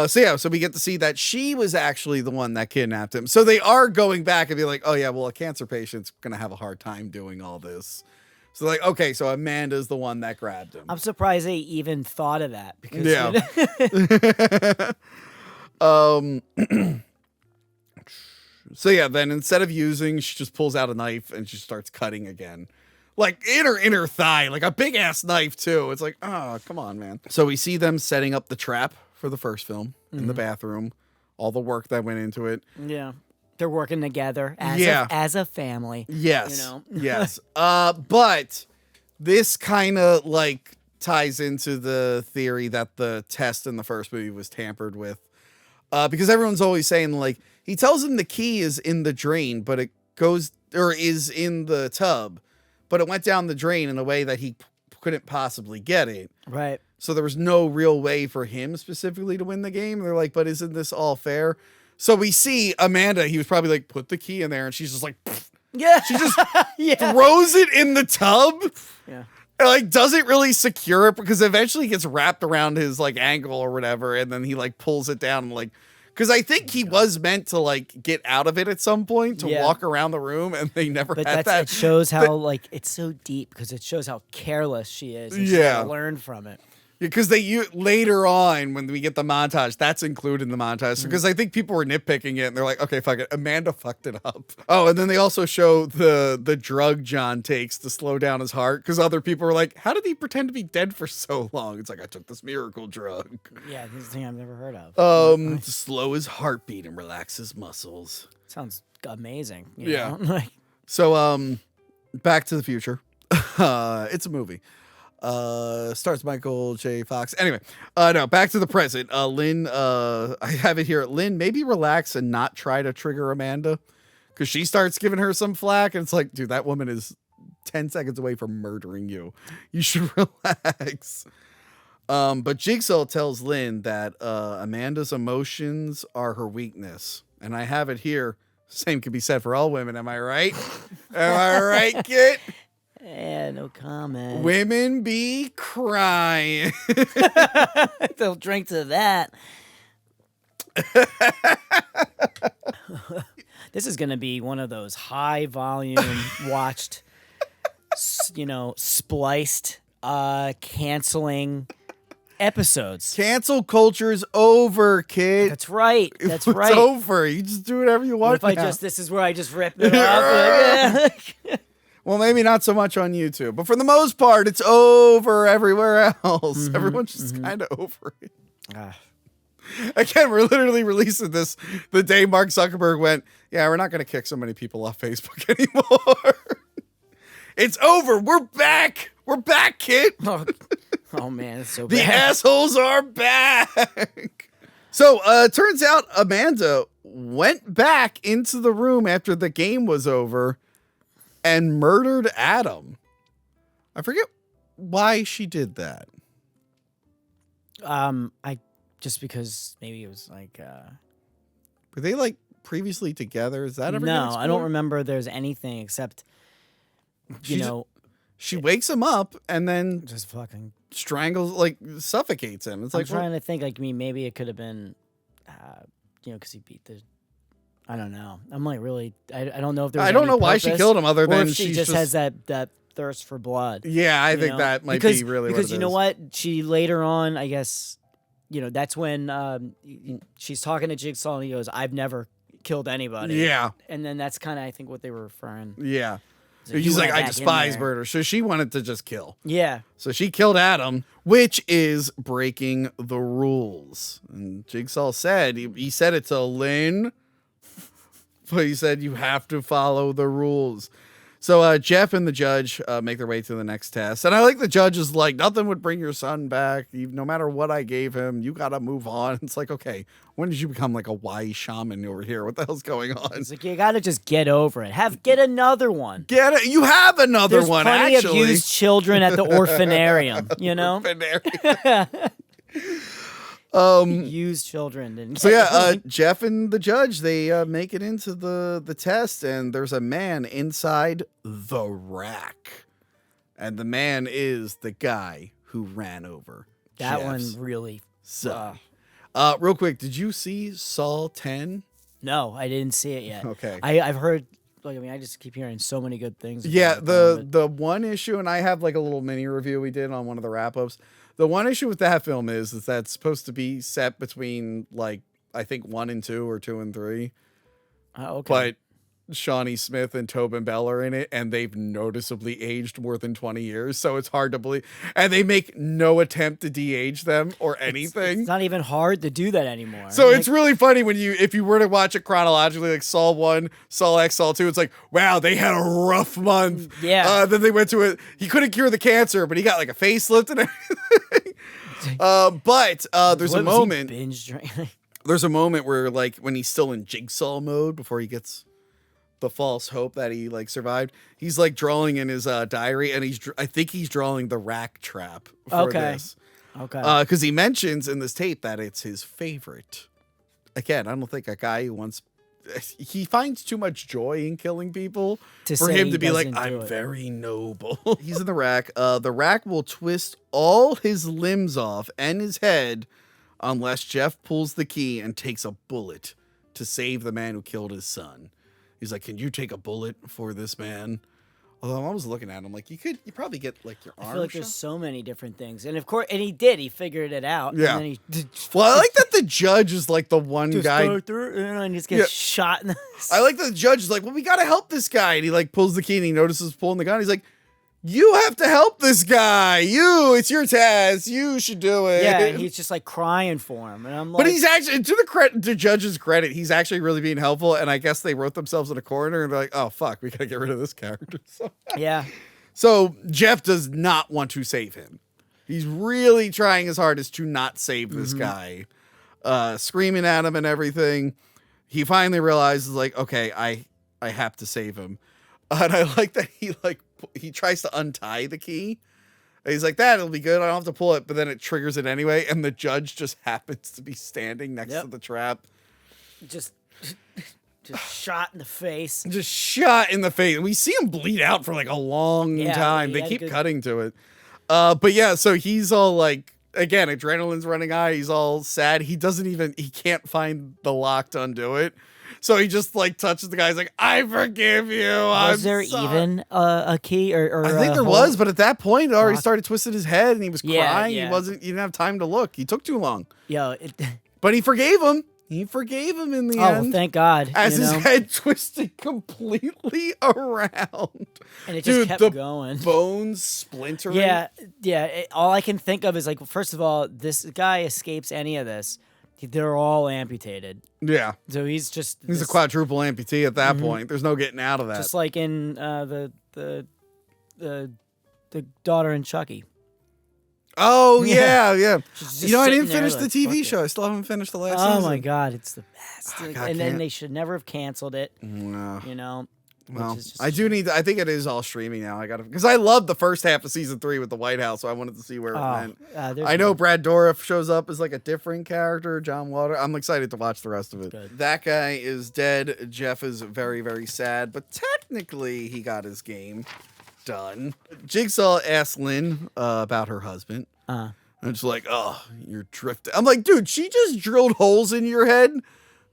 [SPEAKER 1] So we get to see that she was actually the one that kidnapped him. So they are going back and be like, oh yeah, well, a cancer patient's going to have a hard time doing all this. So like, okay, so Amanda's the one that grabbed him.
[SPEAKER 2] I'm surprised they even thought of that. Because
[SPEAKER 1] So yeah, then instead of using, she just pulls out a knife and she starts cutting again. Like in her inner thigh, like a big ass knife too. It's like, oh, come on, man. So we see them setting up the trap for the first film in the bathroom. All the work that went into it.
[SPEAKER 2] Yeah. They're working together as a family.
[SPEAKER 1] Yes.
[SPEAKER 2] You know?
[SPEAKER 1] Yes. But this kind of like ties into the theory that the test in the first movie was tampered with. Because everyone's always saying like, he tells him the key is in the drain, but it is in the tub, but it went down the drain in a way that he couldn't possibly get it.
[SPEAKER 2] Right.
[SPEAKER 1] So there was no real way for him specifically to win the game. They're like, but isn't this all fair? So we see Amanda, he was probably like, put the key in there. And she's just like, pfft.
[SPEAKER 2] Yeah.
[SPEAKER 1] She just throws it in the tub.
[SPEAKER 2] Yeah.
[SPEAKER 1] And like doesn't really secure it because eventually it gets wrapped around his like ankle or whatever. And then he like pulls it down and like, because I think he was meant to like get out of it at some point to walk around the room, and they never had that.
[SPEAKER 2] It shows how like it's so deep because it shows how careless she is. And she learned from it.
[SPEAKER 1] Because later on when we get the montage, that's included in the montage. Because I think people were nitpicking it, and they're like, "Okay, fuck it, Amanda fucked it up." Oh, and then they also show the drug John takes to slow down his heart. Because other people were like, "How did he pretend to be dead for so long?" It's like, I took this miracle drug.
[SPEAKER 2] Yeah, this is a thing I've never heard of.
[SPEAKER 1] To slow his heartbeat and relax his muscles.
[SPEAKER 2] Sounds amazing. You know? Like,
[SPEAKER 1] so Back to the Future. It's a movie. Stars Michael J. Fox. Anyway, no, back to the present. Lynn, I have it here. Lynn, maybe relax and not try to trigger Amanda, because she starts giving her some flack, and it's like, dude, that woman is 10 seconds away from murdering you. You should relax. But Jigsaw tells Lynn that Amanda's emotions are her weakness, and I have it here. Same can be said for all women. Am I right? Am I right, Kit?
[SPEAKER 2] Yeah, no comment.
[SPEAKER 1] Women be crying.
[SPEAKER 2] They'll drink to that. This is going to be one of those high volume watched, spliced, canceling episodes.
[SPEAKER 1] Cancel culture's over, kid.
[SPEAKER 2] That's right. That's right.
[SPEAKER 1] It's over. You just do whatever you want.
[SPEAKER 2] What if this is where I just rip it off?
[SPEAKER 1] Well, maybe not so much on YouTube, but for the most part, it's over everywhere else. Everyone's just kind of over it. Again, we're literally releasing this the day Mark Zuckerberg went, yeah, we're not going to kick so many people off Facebook anymore. It's over. We're back. We're back, kid.
[SPEAKER 2] Oh man, it's so bad.
[SPEAKER 1] The assholes are back. So, turns out Amanda went back into the room after the game was over and murdered Adam. I forget why she did that.
[SPEAKER 2] Just because maybe it was like
[SPEAKER 1] were they like previously together? Is that ever
[SPEAKER 2] No, I don't remember there's anything except
[SPEAKER 1] she wakes him up and then
[SPEAKER 2] just fucking
[SPEAKER 1] strangles, like suffocates him. It's
[SPEAKER 2] I'm
[SPEAKER 1] like
[SPEAKER 2] trying to think, like, maybe it could have been because he beat the I don't know. I'm like really I don't know if there's
[SPEAKER 1] I don't know why she killed him other than
[SPEAKER 2] she just has that thirst for blood.
[SPEAKER 1] Yeah, I think that might be really
[SPEAKER 2] because
[SPEAKER 1] what it
[SPEAKER 2] you know
[SPEAKER 1] is.
[SPEAKER 2] what? She later on, I guess, that's when she's talking to Jigsaw and he goes, "I've never killed anybody."
[SPEAKER 1] Yeah.
[SPEAKER 2] And then that's kind of I think what they were referring.
[SPEAKER 1] Yeah.
[SPEAKER 2] So
[SPEAKER 1] he's like, I
[SPEAKER 2] back in
[SPEAKER 1] despise
[SPEAKER 2] there.
[SPEAKER 1] murder. So she wanted to just kill.
[SPEAKER 2] Yeah.
[SPEAKER 1] So she killed Adam, which is breaking the rules. And Jigsaw said, he said it to Lynn, but he said, you have to follow the rules. So Jeff and the judge make their way to the next test. And I like the judge is like, nothing would bring your son back. No matter what I gave him, you got to move on. It's like, okay, when did you become like a wise shaman over here? What the hell's going on?
[SPEAKER 2] It's like, you got to just get over it. Get another one.
[SPEAKER 1] Get it. You have another
[SPEAKER 2] There's
[SPEAKER 1] one,
[SPEAKER 2] plenty
[SPEAKER 1] actually.
[SPEAKER 2] of used children at the orphanarium, you know? Used children. And
[SPEAKER 1] So Jeff and the judge, they make it into the test, and there's a man inside the rack, and the man is the guy who ran over
[SPEAKER 2] that
[SPEAKER 1] Jeff's
[SPEAKER 2] one really.
[SPEAKER 1] son. Real quick, did you see Saw 10?
[SPEAKER 2] No, I didn't see it yet.
[SPEAKER 1] Okay.
[SPEAKER 2] I've heard. Like, I mean, I just keep hearing so many good things.
[SPEAKER 1] Yeah,
[SPEAKER 2] about it.
[SPEAKER 1] the one issue, and I have like a little mini review we did on one of the wrap ups. The one issue with that film is that it's supposed to be set between like I think 1 and 2 or 2 and 3.
[SPEAKER 2] Oh, okay.
[SPEAKER 1] But Shawnee Smith and Tobin Bell are in it, and they've noticeably aged more than 20 years, so it's hard to believe. And they make no attempt to de-age them or anything.
[SPEAKER 2] It's not even hard to do that anymore.
[SPEAKER 1] So it's really funny when if you were to watch it chronologically, like Saw 1, Saw X, Saw 2, it's like, wow, they had a rough month.
[SPEAKER 2] Yeah.
[SPEAKER 1] Then they went to it. He couldn't cure the cancer, but he got like a facelift and everything. But there's a moment.
[SPEAKER 2] Binge drinking.
[SPEAKER 1] There's a moment where like when he's still in jigsaw mode before he gets the false hope that he like survived, he's like drawing in his diary, and I think he's drawing the rack trap for this.
[SPEAKER 2] Okay.
[SPEAKER 1] Because he mentions in this tape that it's his favorite. Again, I don't think a guy who he finds too much joy in killing people for him to be like, I'm very noble. He's in the rack. The rack will twist all his limbs off and his head unless Jeff pulls the key and takes a bullet to save the man who killed his son. He's like, can you take a bullet for this man? Although I was looking at him like, you probably get like your arm.
[SPEAKER 2] I feel like there's so many different things. And of course, he figured it out.
[SPEAKER 1] Yeah.
[SPEAKER 2] And then
[SPEAKER 1] well, I like that the judge is like the one guy.
[SPEAKER 2] Go through, and just gets shot in the...
[SPEAKER 1] I like that the judge is like, well, we got to help this guy. And he like pulls the key and he notices pulling the gun. He's like, you have to help this guy. It's your task. You should do it.
[SPEAKER 2] Yeah, and he's just like crying for him. And I'm like,
[SPEAKER 1] but he's actually, to the judge's credit, he's actually really being helpful. And I guess they wrote themselves in a corner and they're like, oh, fuck, we got to get rid of this character.
[SPEAKER 2] Yeah.
[SPEAKER 1] So Jeff does not want to save him. He's really trying his hardest to not save this guy, screaming at him and everything. He finally realizes like, okay, I have to save him. And I like that he tries to untie the key. And he's like, that'll be good. I don't have to pull it. But then it triggers it anyway. And the judge just happens to be standing next to the trap.
[SPEAKER 2] Just shot in the face.
[SPEAKER 1] Just shot in the face. We see him bleed out for like a long time. They keep cutting to it. But yeah, so he's all like, again, adrenaline's running high. He's all sad. He can't find the lock to undo it. So he just like touches the guy. He's like, I forgive you.
[SPEAKER 2] Was there even a key or
[SPEAKER 1] I think there was, but at that point it already started twisting his head and he was crying.
[SPEAKER 2] Yeah.
[SPEAKER 1] He didn't have time to look. He took too long.
[SPEAKER 2] Yo,
[SPEAKER 1] But he forgave him. He forgave him in the end.
[SPEAKER 2] Oh, thank God.
[SPEAKER 1] As his head twisted completely around.
[SPEAKER 2] And it just kept going.
[SPEAKER 1] Bones splintering.
[SPEAKER 2] Yeah. All I can think of is like, first of all, this guy escapes any of this. They're all amputated.
[SPEAKER 1] Yeah.
[SPEAKER 2] So he's
[SPEAKER 1] a quadruple amputee at that point. There's no getting out of that.
[SPEAKER 2] Just like in the daughter in Chucky.
[SPEAKER 1] Oh yeah. I didn't finish the
[SPEAKER 2] like,
[SPEAKER 1] TV show. I still haven't finished the last
[SPEAKER 2] Oh
[SPEAKER 1] season.
[SPEAKER 2] my God, it's the best.
[SPEAKER 1] Oh,
[SPEAKER 2] and then they should never have canceled it.
[SPEAKER 1] No.
[SPEAKER 2] You know.
[SPEAKER 1] Well, I think it is all streaming now. Because I loved the first half of season 3 with the White House, so I wanted to see where it went. I know Brad Dourif shows up as like a different character, John Water. I'm excited to watch the rest of it.
[SPEAKER 2] Good.
[SPEAKER 1] That guy is dead. Jeff is very, very sad, but technically he got his game done. Jigsaw asks Lynn about her husband. And it's like, oh, you're drifting. I'm like, dude, she just drilled holes in your head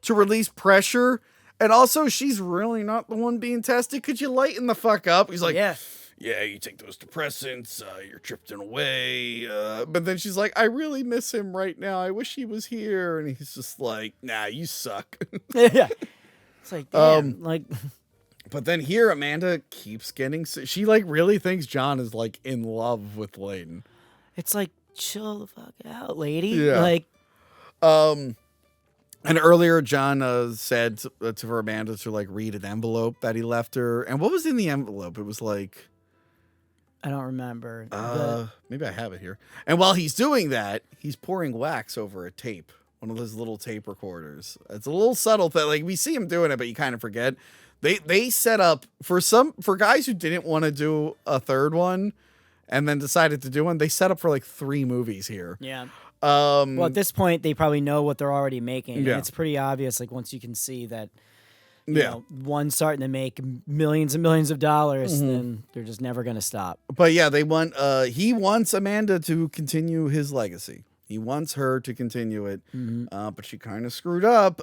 [SPEAKER 1] to release pressure. And also, she's really not the one being tested. Could you lighten the fuck up? He's like, yeah, you take those depressants. You're drifting away. But then she's like, I really miss him right now. I wish he was here. And he's just like, nah, you suck.
[SPEAKER 2] Yeah. It's like, damn,
[SPEAKER 1] But then here, Amanda keeps getting... She, like, really thinks John is, like, in love with Layden.
[SPEAKER 2] It's like, chill the fuck out, lady.
[SPEAKER 1] Yeah.
[SPEAKER 2] Like...
[SPEAKER 1] And earlier, John said to Amanda to like read an envelope that he left her. And what was in the envelope? It was like,
[SPEAKER 2] I don't remember.
[SPEAKER 1] maybe I have it here. And while he's doing that, he's pouring wax over a tape, one of those little tape recorders. It's a little subtle thing. Like we see him doing it, but you kind of forget. They set up for guys who didn't want to do a third one and then decided to do one. They set up for like 3 movies here.
[SPEAKER 2] Yeah. Well, at this point, they probably know what they're already making.
[SPEAKER 1] Yeah.
[SPEAKER 2] And it's pretty obvious, like, once you can see that, you know, one's starting to make millions and millions of dollars, then they're just never going to stop.
[SPEAKER 1] But yeah, he wants Amanda to continue his legacy. He wants her to continue it, but she kind of screwed up.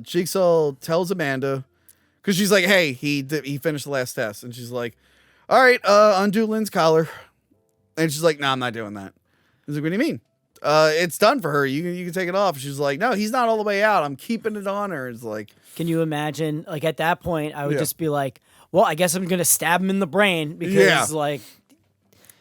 [SPEAKER 1] Jigsaw tells Amanda, because she's like, hey, he finished the last test. And she's like, all right, undo Lynn's collar. And she's like, no, I'm not doing that. He's like, what do you mean? It's done for her. You can take it off. She's like, no, he's not all the way out. I'm keeping it on her. It's like,
[SPEAKER 2] can you imagine? Like at that point, I would just be like, well, I guess I'm gonna stab him in the brain because like,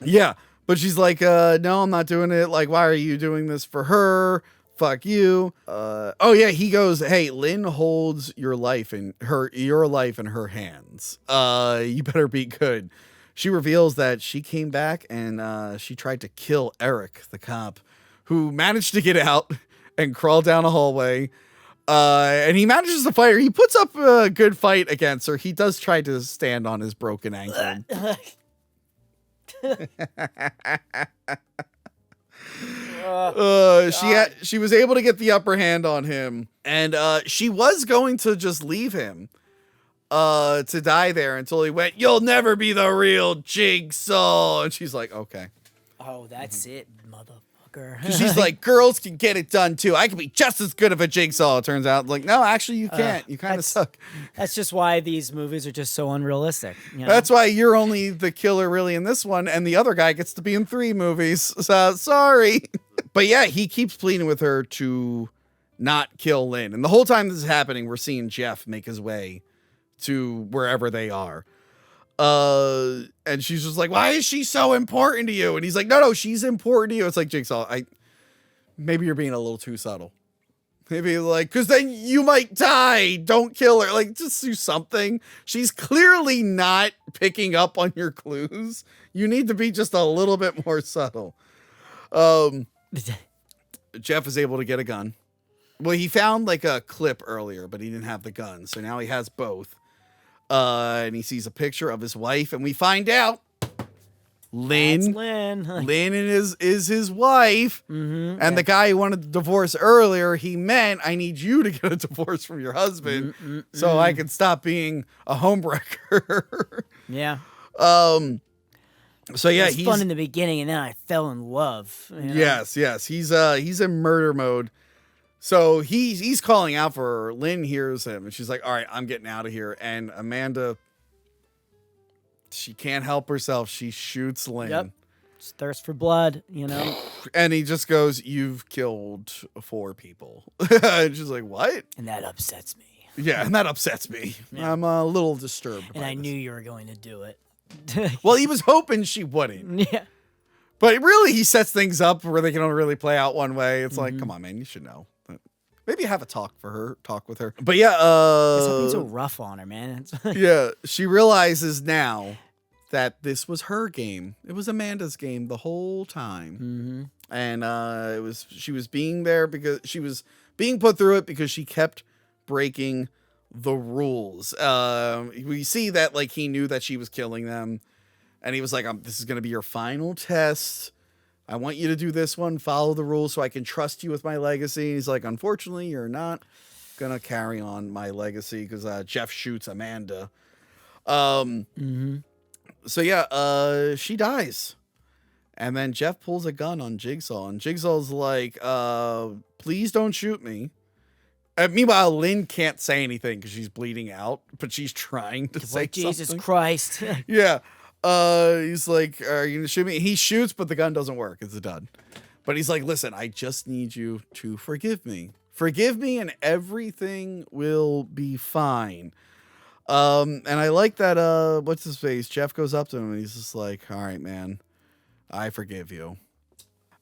[SPEAKER 1] yeah. But she's like, no, I'm not doing it. Like, why are you doing this for her? Fuck you. Oh yeah. He goes, hey, Lynn holds your life in her hands. You better be good. She reveals that she came back and she tried to kill Eric, the cop, who managed to get out and crawl down a hallway. And he manages to fight her. He puts up a good fight against her. He does try to stand on his broken ankle. She was able to get the upper hand on him. And she was going to just leave him to die there until he went, you'll never be the real Jigsaw. And she's like, okay.
[SPEAKER 2] Oh, that's it, motherfucker.
[SPEAKER 1] She's like, girls can get it done too. I can be just as good of a Jigsaw. It turns out, like, no, actually you can't. You kind of suck.
[SPEAKER 2] That's just why these movies are just so unrealistic. You know?
[SPEAKER 1] That's why you're only the killer really in this one, and the other guy gets to be in 3 movies. So, sorry. But yeah, he keeps pleading with her to not kill Lynn. And the whole time this is happening, we're seeing Jeff make his way to wherever they are. And she's just like, why is she so important to you? And he's like, no, she's important to you. It's like, Jigsaw, maybe you're being a little too subtle. Maybe like, cause then you might die. Don't kill her. Like, just do something. She's clearly not picking up on your clues. You need to be just a little bit more subtle. Jeff is able to get a gun. Well, he found like a clip earlier, but he didn't have the gun. So now he has both. And he sees a picture of his wife, and we find out Lynn is his wife. And the guy who wanted the divorce earlier, he meant, I need you to get a divorce from your husband so I can stop being a homewrecker.
[SPEAKER 2] Yeah.
[SPEAKER 1] So yeah,
[SPEAKER 2] he's fun in the beginning, and then I fell in love. You know?
[SPEAKER 1] Yes. He's in murder mode. So he's calling out for her. Lynn hears him, and she's like, all right, I'm getting out of here. And Amanda, she can't help herself. She shoots Lynn.
[SPEAKER 2] Yep. It's thirst for blood, you know?
[SPEAKER 1] And he just goes, you've killed 4 people. And she's like, what?
[SPEAKER 2] And that upsets me.
[SPEAKER 1] Yeah, and that upsets me. Yeah. I'm a little disturbed.
[SPEAKER 2] And I knew you were going to do it.
[SPEAKER 1] Well, he was hoping she wouldn't.
[SPEAKER 2] Yeah.
[SPEAKER 1] But really, he sets things up where they can only really play out one way. It's like, come on, man, you should know. Maybe have a talk with her. But yeah,
[SPEAKER 2] stop being so rough on her, man.
[SPEAKER 1] Yeah, she realizes now that this was her game. It was Amanda's game the whole time. And she was being there because she was being put through it because she kept breaking the rules. We see that like he knew that she was killing them, and he was like, this is going to be your final test. I want you to do this one, follow the rules so I can trust you with my legacy. He's like, unfortunately, you're not going to carry on my legacy because Jeff shoots Amanda. So yeah, she dies. And then Jeff pulls a gun on Jigsaw, and Jigsaw's like, please don't shoot me. And meanwhile, Lynn can't say anything because she's bleeding out, but she's trying to say
[SPEAKER 2] Jesus
[SPEAKER 1] something.
[SPEAKER 2] Christ.
[SPEAKER 1] Yeah. He's like, are you gonna shoot me? He shoots, but the gun doesn't work. It's a dud. But he's like, listen, I just need you to forgive me. Forgive me and everything will be fine. And I like that, what's his face? Jeff goes up to him and he's just like, all right, man, I forgive you.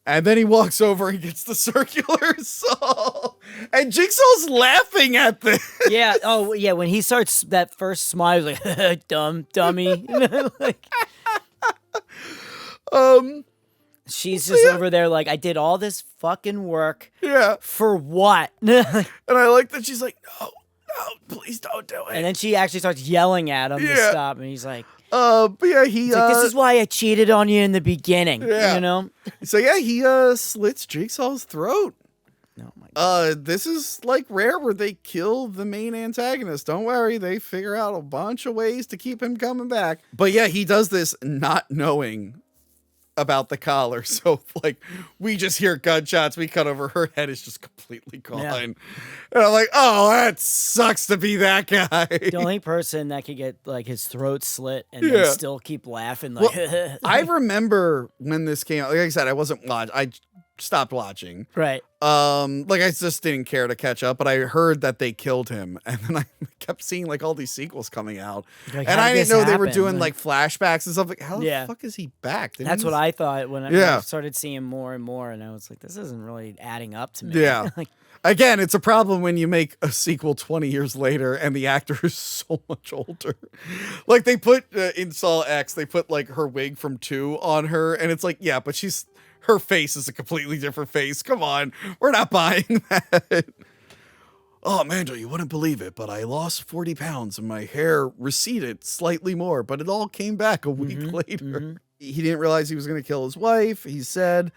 [SPEAKER 1] And then he walks over and gets the circular saw. And Jigsaw's laughing at this.
[SPEAKER 2] Yeah. Oh, yeah. When he starts that first smile, he's like, dummy. Like, she's just over there like, I did all this fucking work.
[SPEAKER 1] Yeah.
[SPEAKER 2] For what?
[SPEAKER 1] And I like that she's like, no, please don't do it.
[SPEAKER 2] And then she actually starts yelling at him to stop. And he's like,
[SPEAKER 1] but yeah,
[SPEAKER 2] he's like, this is why I cheated on you in the beginning.
[SPEAKER 1] Yeah.
[SPEAKER 2] You know?
[SPEAKER 1] So yeah, he slits Jigsaw's throat.
[SPEAKER 2] Oh my God.
[SPEAKER 1] This is like rare where they kill the main antagonist. Don't worry, they figure out a bunch of ways to keep him coming back. But yeah, he does this not knowing about the collar. So like we just hear gunshots, we cut over, her head is just completely gone.
[SPEAKER 2] Yeah.
[SPEAKER 1] And I'm like, oh, that sucks to be that guy.
[SPEAKER 2] The only person that could get like his throat slit and then still keep laughing like
[SPEAKER 1] I remember when this came out, like I said, I wasn't watching. I stopped watching.
[SPEAKER 2] Right.
[SPEAKER 1] Like I just didn't care to catch up, but I heard that they killed him, and then I kept seeing like all these sequels coming out,
[SPEAKER 2] like,
[SPEAKER 1] and I didn't know they were
[SPEAKER 2] happen?
[SPEAKER 1] doing like flashbacks and stuff. Like, how the fuck is he back?
[SPEAKER 2] That's what I thought when I started seeing more and more, and I was like, this isn't really adding up to me.
[SPEAKER 1] Yeah.
[SPEAKER 2] Like,
[SPEAKER 1] again, it's a problem when you make a sequel 20 years later and the actor is so much older. Like they put in Saw X, they put like her wig from 2 on her, and it's like, yeah, but her face is a completely different face. Come on, we're not buying that. Oh, Amanda, you wouldn't believe it, but I lost 40 pounds and my hair receded slightly more, but it all came back a week later. He didn't realize he was going to kill his wife, he said.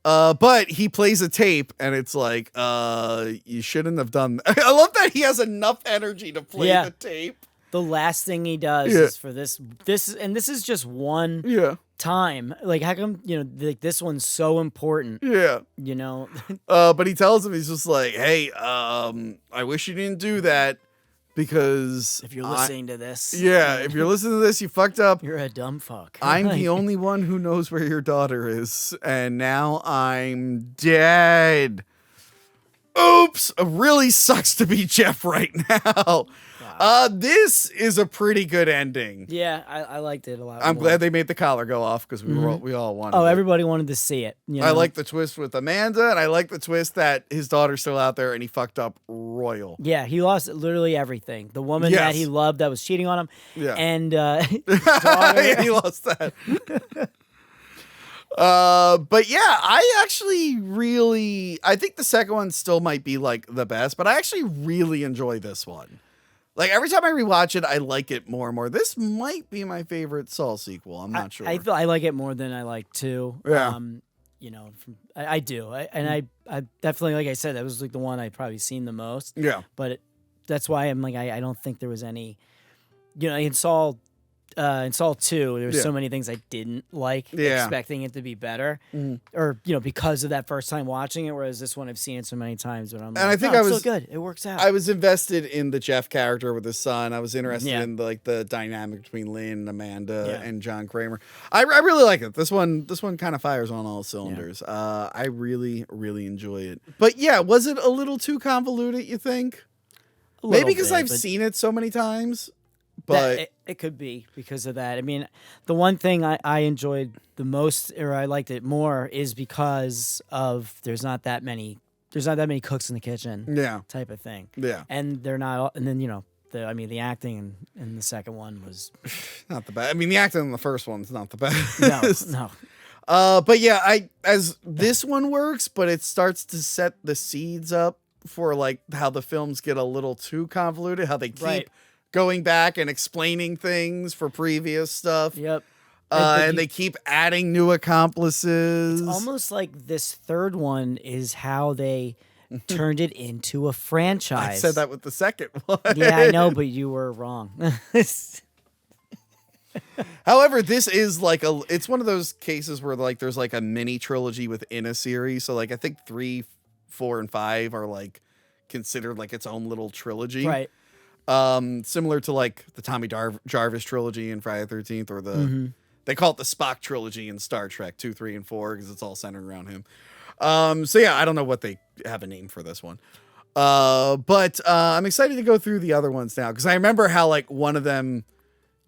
[SPEAKER 1] But he plays a tape and it's like, you shouldn't have done that. I love that he has enough energy to play the tape.
[SPEAKER 2] The last thing he does is for this is just one time. Like, how come, like this one's so important?
[SPEAKER 1] Yeah.
[SPEAKER 2] You know?
[SPEAKER 1] But he tells him, he's just like, hey, I wish you didn't do that because
[SPEAKER 2] if you're listening to this.
[SPEAKER 1] Yeah, if you're listening to this, you fucked up.
[SPEAKER 2] You're a dumb fuck.
[SPEAKER 1] I'm the only one who knows where your daughter is, and now I'm dead. Oops, it really sucks to be Jeff right now. This is a pretty good ending.
[SPEAKER 2] Yeah, I liked it a lot.
[SPEAKER 1] I'm glad they made the collar go off because we all wanted.
[SPEAKER 2] Oh,
[SPEAKER 1] it.
[SPEAKER 2] Everybody wanted to see it. You know?
[SPEAKER 1] I like the twist with Amanda, and I like the twist that his daughter's still out there, and he fucked up royal.
[SPEAKER 2] Yeah, he lost literally everything. The woman that he loved that was cheating on him.
[SPEAKER 1] Yeah,
[SPEAKER 2] and his daughter.
[SPEAKER 1] Yeah, he lost that. But yeah, I think the second one still might be like the best, but I actually really enjoy this one. Like every time I rewatch it, I like it more and more. This might be my favorite Saw sequel. I'm not sure.
[SPEAKER 2] I like it more than I like 2.
[SPEAKER 1] Yeah.
[SPEAKER 2] I do. I definitely, like I said, that was like the one I'd probably seen the most.
[SPEAKER 1] Yeah.
[SPEAKER 2] But that's why I'm like, I don't think there was any, in Saw 2, there were so many things I didn't like, expecting it to be better, or because of that first time watching it. Whereas this one, I've seen it so many times, but I'm like,
[SPEAKER 1] and I think
[SPEAKER 2] it's so good. It works out.
[SPEAKER 1] I was invested in the Jeff character with his son. I was interested in the dynamic between Lynn and Amanda and John Kramer. I really like it. This one kind of fires on all cylinders. I really enjoy it. But yeah, was it a little too convoluted? You think? Maybe because I've seen it so many times. But
[SPEAKER 2] it could be because of that. I mean, the one thing I enjoyed the most, or I liked it more, is because of there's not that many cooks in the kitchen, type of thing.
[SPEAKER 1] Yeah,
[SPEAKER 2] and they're not. And then the acting in the second one was
[SPEAKER 1] not the best. I mean, the acting in the first one's not the best.
[SPEAKER 2] No.
[SPEAKER 1] But yeah, as this one works, but it starts to set the seeds up for like how the films get a little too convoluted, how they keep going back and explaining things for previous stuff.
[SPEAKER 2] Yep.
[SPEAKER 1] And they keep adding new accomplices.
[SPEAKER 2] It's almost like this third one is how they turned it into a franchise.
[SPEAKER 1] I said that with the second one.
[SPEAKER 2] Yeah, I know, but you were wrong.
[SPEAKER 1] However, this is like it's one of those cases where like there's like a mini trilogy within a series. So like I think 3, 4, and 5 are like considered like its own little trilogy.
[SPEAKER 2] Right.
[SPEAKER 1] Similar to like the Tommy Jarvis trilogy in Friday the 13th, or they call it the Spock trilogy in Star Trek 2, 3, and 4 because it's all centered around him. So yeah, I don't know what they have a name for this one. But I'm excited to go through the other ones now because I remember how like one of them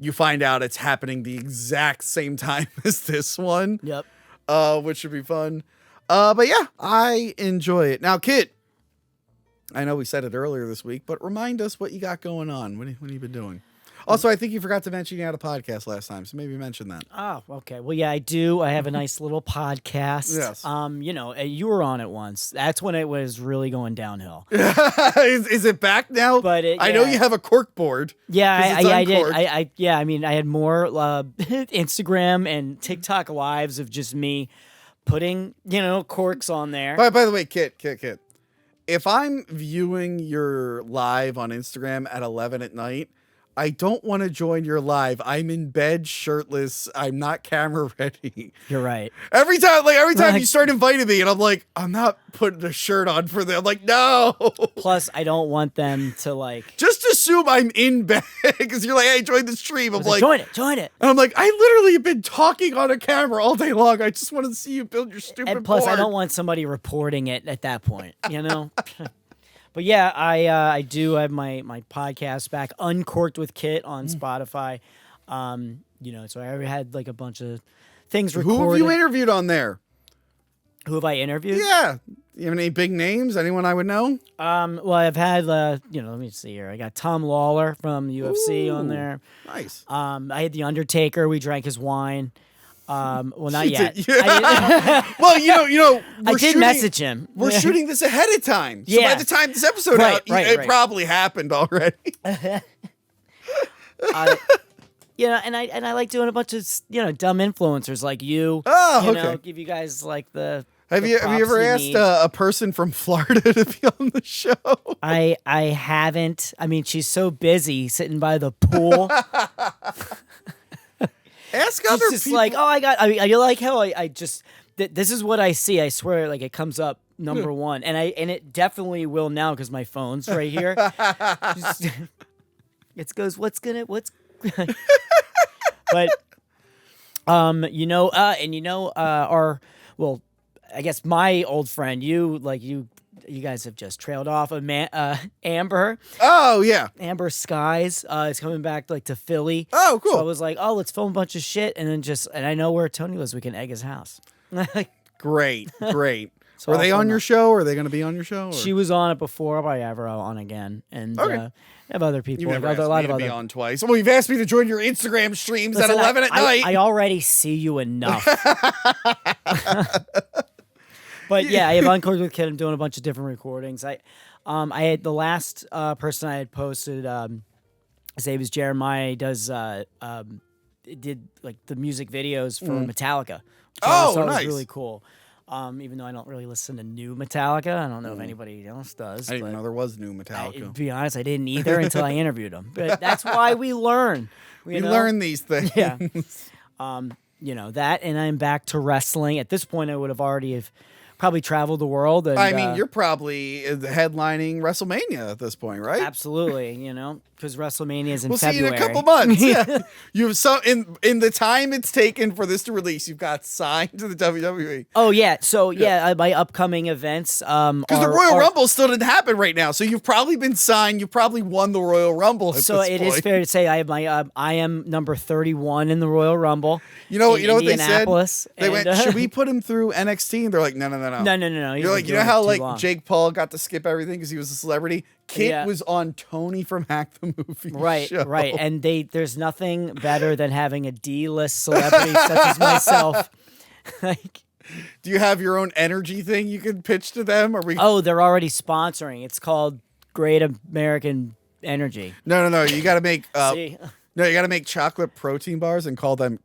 [SPEAKER 1] you find out it's happening the exact same time as this one.
[SPEAKER 2] Yep.
[SPEAKER 1] Which should be fun. But yeah, I enjoy it. Now, Kit, I know we said it earlier this week, but remind us what you got going on. What have you been doing? Also, I think you forgot to mention you had a podcast last time, so maybe mention that.
[SPEAKER 2] Oh, okay. Well, yeah, I do. I have a nice little podcast.
[SPEAKER 1] Yes.
[SPEAKER 2] You were on it once. That's when it was really going downhill.
[SPEAKER 1] Is it back now?
[SPEAKER 2] But
[SPEAKER 1] I know you have a cork board.
[SPEAKER 2] Yeah, I did. I mean, I had more Instagram and TikTok lives of just me putting, corks on there.
[SPEAKER 1] By the way, Kit. If I'm viewing your live on Instagram at 11 at night, I don't want to join your live. I'm in bed, shirtless. I'm not camera ready.
[SPEAKER 2] You're right.
[SPEAKER 1] Every time you start inviting me, and I'm like, I'm not putting a shirt on for them. I'm like, no.
[SPEAKER 2] Plus, I don't want them to
[SPEAKER 1] just assume I'm in bed because you're like, hey, join the stream. I'm like,
[SPEAKER 2] join it.
[SPEAKER 1] And I'm like, I literally have been talking on a camera all day long. I just want to see you build your stupid.
[SPEAKER 2] And plus,
[SPEAKER 1] board.
[SPEAKER 2] I don't want somebody reporting it at that point. But yeah, I do have my podcast back, Uncorked with Kit on Spotify. So I had a bunch of things recorded.
[SPEAKER 1] Who have you interviewed on there?
[SPEAKER 2] Who have I interviewed?
[SPEAKER 1] Yeah. You have any big names? Anyone I would know?
[SPEAKER 2] Well, I've had, let me see here. I got Tom Lawler from UFC on there.
[SPEAKER 1] Nice.
[SPEAKER 2] I had The Undertaker. We drank his wine. Well, not yet.
[SPEAKER 1] Well,
[SPEAKER 2] I did message him.
[SPEAKER 1] We're shooting this ahead of time. So by the time this episode out, it probably happened already.
[SPEAKER 2] And I like doing a bunch of dumb influencers like you.
[SPEAKER 1] Oh, okay.
[SPEAKER 2] Give you guys the.
[SPEAKER 1] Have you ever asked a person from Florida to be on the show?
[SPEAKER 2] I haven't. I mean, she's so busy sitting by the pool.
[SPEAKER 1] Ask other
[SPEAKER 2] just
[SPEAKER 1] people.
[SPEAKER 2] You like how I just this is what I see. I swear, it comes up number one, and it definitely will now because my phone's right here. It goes. What's. But I guess my old friend, you guys have just trailed off. Amber.
[SPEAKER 1] Oh yeah,
[SPEAKER 2] Amber Skies is coming back to Philly.
[SPEAKER 1] Oh cool.
[SPEAKER 2] So I was like, oh, let's film a bunch of shit, and then and I know where Tony lives. We can egg his house.
[SPEAKER 1] Great.
[SPEAKER 2] So
[SPEAKER 1] Were they on your show? Or are they going to be on your show? Or?
[SPEAKER 2] She was on it before, but I have her on again, and
[SPEAKER 1] Okay.
[SPEAKER 2] I have other people.
[SPEAKER 1] You've never
[SPEAKER 2] a
[SPEAKER 1] asked
[SPEAKER 2] lot
[SPEAKER 1] me
[SPEAKER 2] of
[SPEAKER 1] to
[SPEAKER 2] other.
[SPEAKER 1] be on twice. Well, you've asked me to join your Instagram streams
[SPEAKER 2] Listen,
[SPEAKER 1] at 11 at night.
[SPEAKER 2] I already see you enough. But yeah, I have Uncorked with Kid. I'm doing a bunch of different recordings. I had the last person I had posted. His name is Jeremiah. He does did the music videos for Metallica. Which I thought
[SPEAKER 1] nice.
[SPEAKER 2] was really cool. Even though I don't really listen to new Metallica, I don't know if anybody else does.
[SPEAKER 1] I didn't even know there was new Metallica.
[SPEAKER 2] To be honest, I didn't either until I interviewed him. But that's why we learn.
[SPEAKER 1] We learn these things.
[SPEAKER 2] Yeah. That, and I'm back to wrestling. At this point, I would have already probably traveled the world. And,
[SPEAKER 1] I mean, you're probably headlining WrestleMania at this point, right?
[SPEAKER 2] Absolutely, because WrestleMania is in
[SPEAKER 1] We'll
[SPEAKER 2] February.
[SPEAKER 1] see you in a couple months. Yeah. You've in the time it's taken for this to release, you've got signed to the WWE.
[SPEAKER 2] Oh yeah, so my upcoming events.
[SPEAKER 1] Because the Royal Rumble still didn't happen right now, so you've probably been signed. You probably won the Royal Rumble.
[SPEAKER 2] So it is fair to say I am number 31 in the Royal Rumble.
[SPEAKER 1] You know what they said? They
[SPEAKER 2] went,
[SPEAKER 1] should we put him through NXT? And they're like, no.
[SPEAKER 2] No.
[SPEAKER 1] You're like, how Jake Paul got to skip everything because he was a celebrity? Kit was on Tony from Hack the Movie show.
[SPEAKER 2] Right. And there's nothing better than having a D-list celebrity such as myself.
[SPEAKER 1] Do you have your own energy thing you can pitch to them?
[SPEAKER 2] Oh, they're already sponsoring. It's called Great American Energy.
[SPEAKER 1] No. You got to make
[SPEAKER 2] See?
[SPEAKER 1] No, you got to make chocolate protein bars and call them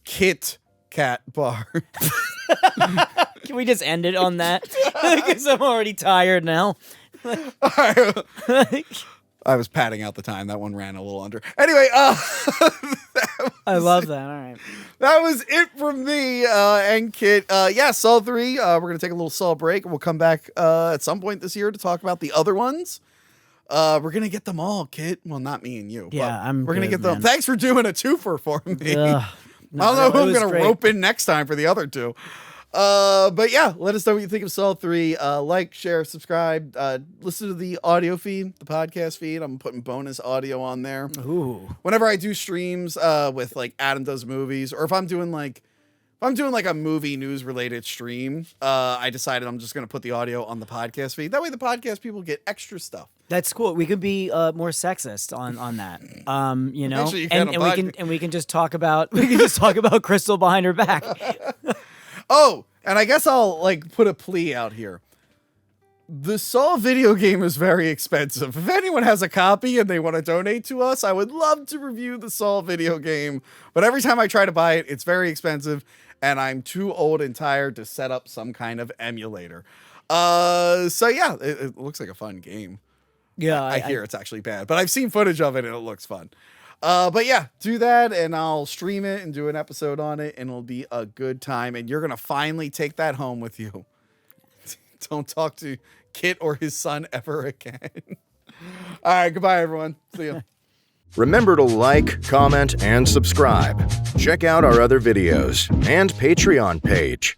[SPEAKER 1] Kit Kat bar.
[SPEAKER 2] Can we just end it on that? Because I'm already tired now.
[SPEAKER 1] I was padding out the time. That one ran a little under. Anyway,
[SPEAKER 2] I love that. All right.
[SPEAKER 1] That was it from me and Kit. Saw 3. We're going to take a little Saw break, and we'll come back at some point this year to talk about the other ones. We're going to get them all, Kit. Well, not me and you.
[SPEAKER 2] Yeah,
[SPEAKER 1] we're going to get them.
[SPEAKER 2] Man.
[SPEAKER 1] Thanks for doing a twofer for me.
[SPEAKER 2] No,
[SPEAKER 1] I don't know who I'm
[SPEAKER 2] was
[SPEAKER 1] going to rope in next time for the other 2. But yeah, let us know what you think of Saw 3. Like, share, subscribe, listen to the audio feed, the podcast feed. I'm putting bonus audio on there.
[SPEAKER 2] Ooh.
[SPEAKER 1] Whenever I do streams with Adam Does Movies, or if I'm doing if I'm doing like a movie news related stream, I decided I'm just going to put the audio on the podcast feed. That way the podcast people get extra stuff.
[SPEAKER 2] That's cool. We could be more sexist on that. You know,
[SPEAKER 1] Actually, you
[SPEAKER 2] and we can just talk about Crystal behind her back.
[SPEAKER 1] Oh, and I guess I'll like put a plea out here. The Saw video game is very expensive. If anyone has a copy and they want to donate to us, I would love to review the Saw video game. But every time I try to buy it, it's very expensive, and I'm too old and tired to set up some kind of emulator. So yeah, it looks like a fun game.
[SPEAKER 2] Yeah,
[SPEAKER 1] I hear it's actually bad, but I've seen footage of it and it looks fun. But yeah, do that and I'll stream it and do an episode on it, and it'll be a good time. And you're going to finally take that home with you. Don't talk to Kit or his son ever again. All right, goodbye, everyone. See ya.
[SPEAKER 6] Remember to like, comment, and subscribe. Check out our other videos and Patreon page.